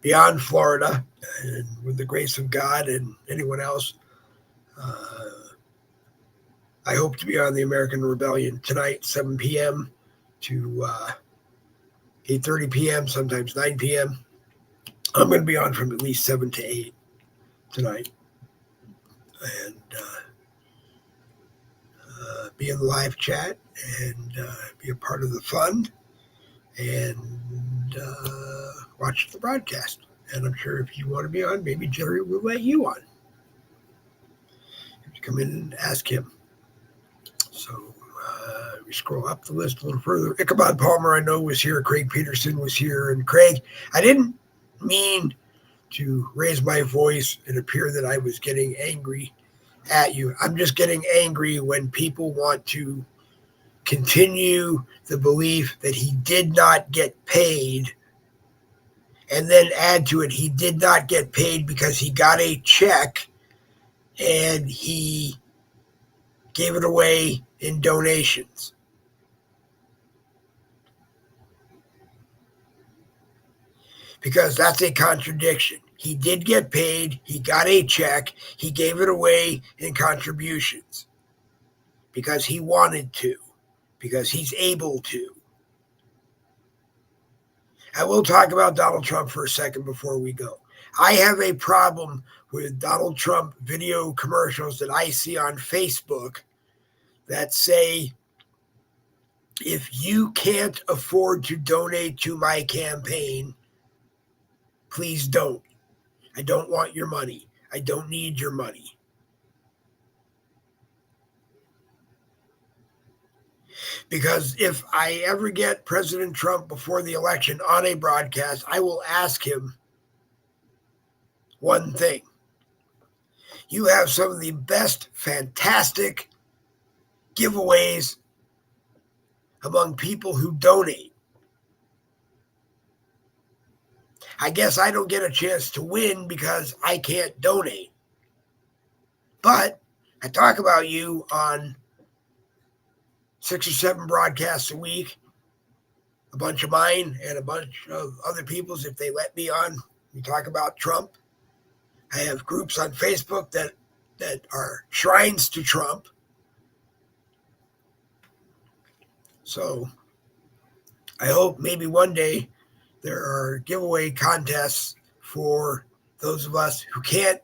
beyond Florida, and with the grace of God and anyone else, I hope to be on the American Rebellion tonight, 7 p.m. to 8:30 p.m., sometimes 9 p.m. I'm going to be on from at least 7 to 8 tonight and be in the live chat and be a part of the fun and watch the broadcast. And I'm sure if you want to be on, maybe Jerry will let you on. You come in and ask him. So we scroll up the list a little further. Ichabod Palmer, I know, was here. Craig Peterson was here. And Craig, I didn't mean to raise my voice and appear that I was getting angry at you. I'm just getting angry when people want to continue the belief that he did not get paid and then add to it, he did not get paid because he got a check and he gave it away in donations. Because that's a contradiction. He did get paid, he got a check, he gave it away in contributions because he wanted to, because he's able to. I will talk about Donald Trump for a second before we go. I have a problem with Donald Trump video commercials that I see on Facebook that say, if you can't afford to donate to my campaign, please don't. I don't want your money. I don't need your money. Because if I ever get President Trump before the election on a broadcast, I will ask him one thing. You have some of the best, fantastic giveaways among people who donate. I guess I don't get a chance to win because I can't donate. But I talk about you on 6 or 7 broadcasts a week, a bunch of mine and a bunch of other people's if they let me on. We talk about Trump. I have groups on Facebook that are shrines to Trump. So I hope maybe one day there are giveaway contests for those of us who can't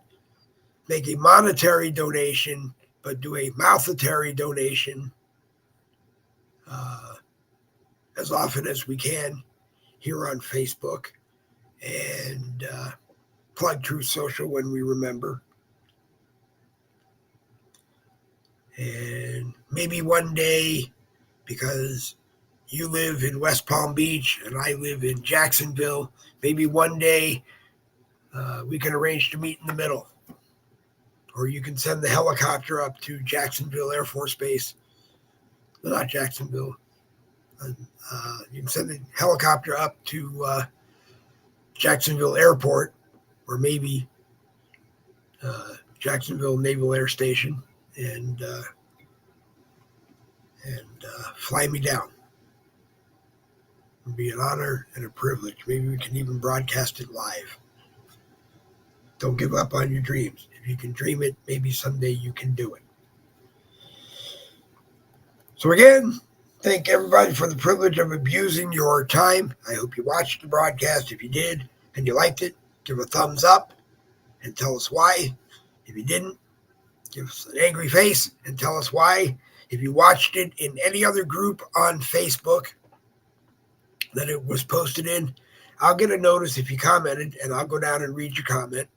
make a monetary donation, but do a mouthatory donation as often as we can here on Facebook, and plug Truth Social when we remember. And maybe one day, because you live in West Palm Beach and I live in Jacksonville, maybe one day we can arrange to meet in the middle. Or you can send the helicopter up to Jacksonville Air Force Base. No, not Jacksonville. You can send the helicopter up to Jacksonville Airport, or maybe Jacksonville Naval Air Station, and fly me down. It would be an honor and a privilege. Maybe we can even broadcast it live. Don't give up on your dreams. If you can dream it, maybe someday you can do it. So again, thank everybody for the privilege of abusing your time. I hope you watched the broadcast. If you did and you liked it, give a thumbs up and tell us why. If you didn't, give us an angry face and tell us why. If you watched it in any other group on Facebook that it was posted in, I'll get a notice if you commented, and I'll go down and read your comment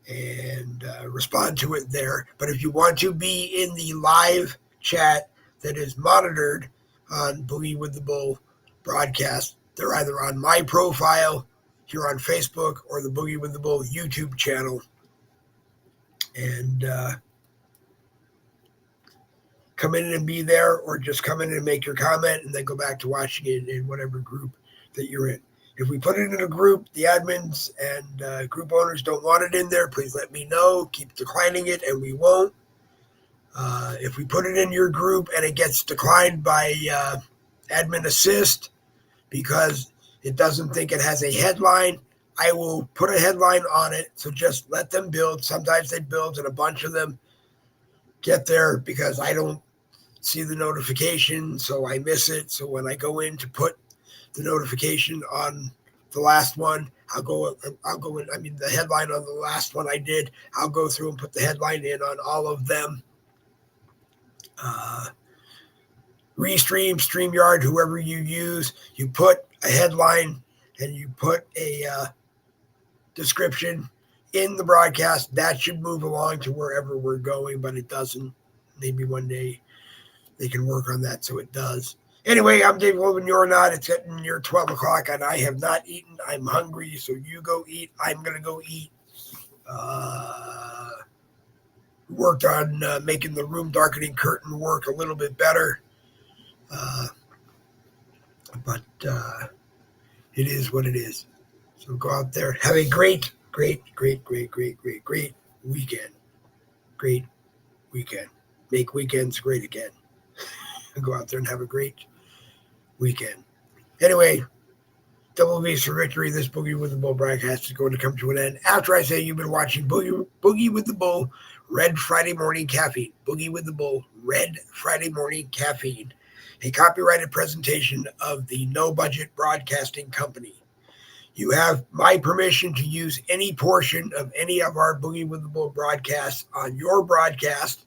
and respond to it there. But if you want to be in the live chat that is monitored on Boogie with the Bull broadcast, they're either on my profile here on Facebook or the Boogie with the Bull YouTube channel. And come in and be there, or just come in and make your comment and then go back to watching it in whatever group that you're in. If we put it in a group, the admins and group owners don't want it in there, please let me know. Keep declining it, and we won't. If we put it in your group and it gets declined by admin assist because it doesn't think it has a headline, I will put a headline on it. So just let them build. Sometimes they build and a bunch of them get there because I don't see the notification, so I miss it. So when I go in to put the notification on the last one, I'll go in. I mean, the headline on the last one I did, I'll go through and put the headline in on all of them. Restream, StreamYard, whoever you use, you put a headline and you put a description in the broadcast. That should move along to wherever we're going, but it doesn't. Maybe one day they can work on that so it does. Anyway, I'm Dave Glovin. You're not. It's getting near 12 o'clock, and I have not eaten. I'm hungry, so you go eat. I'm going to go eat. Worked on making the room darkening curtain work a little bit better. But it is what it is. So go out there. Have a great weekend. Great weekend. Make weekends great again. Go out there and have a great weekend. Anyway, double V's for victory. This Boogie with the Bull broadcast is going to come to an end after I say you've been watching Boogie with the Bull, Red Friday Morning Caffeine. Boogie with the Bull, Red Friday Morning Caffeine. A copyrighted presentation of the No Budget Broadcasting Company. You have my permission to use any portion of any of our Boogie with the Bull broadcasts on your broadcast,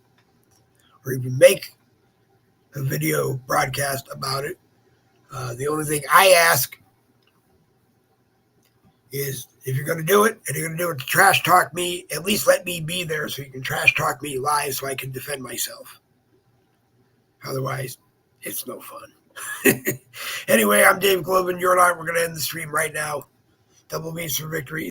or even make a video broadcast about it. The only thing I ask is, if you're going to do it, and you're going to do it to trash talk me, at least let me be there so you can trash talk me live so I can defend myself. Otherwise, it's no fun. Anyway, I'm Dave Glovin. You're not. We're going to end the stream right now. Double V's for victory.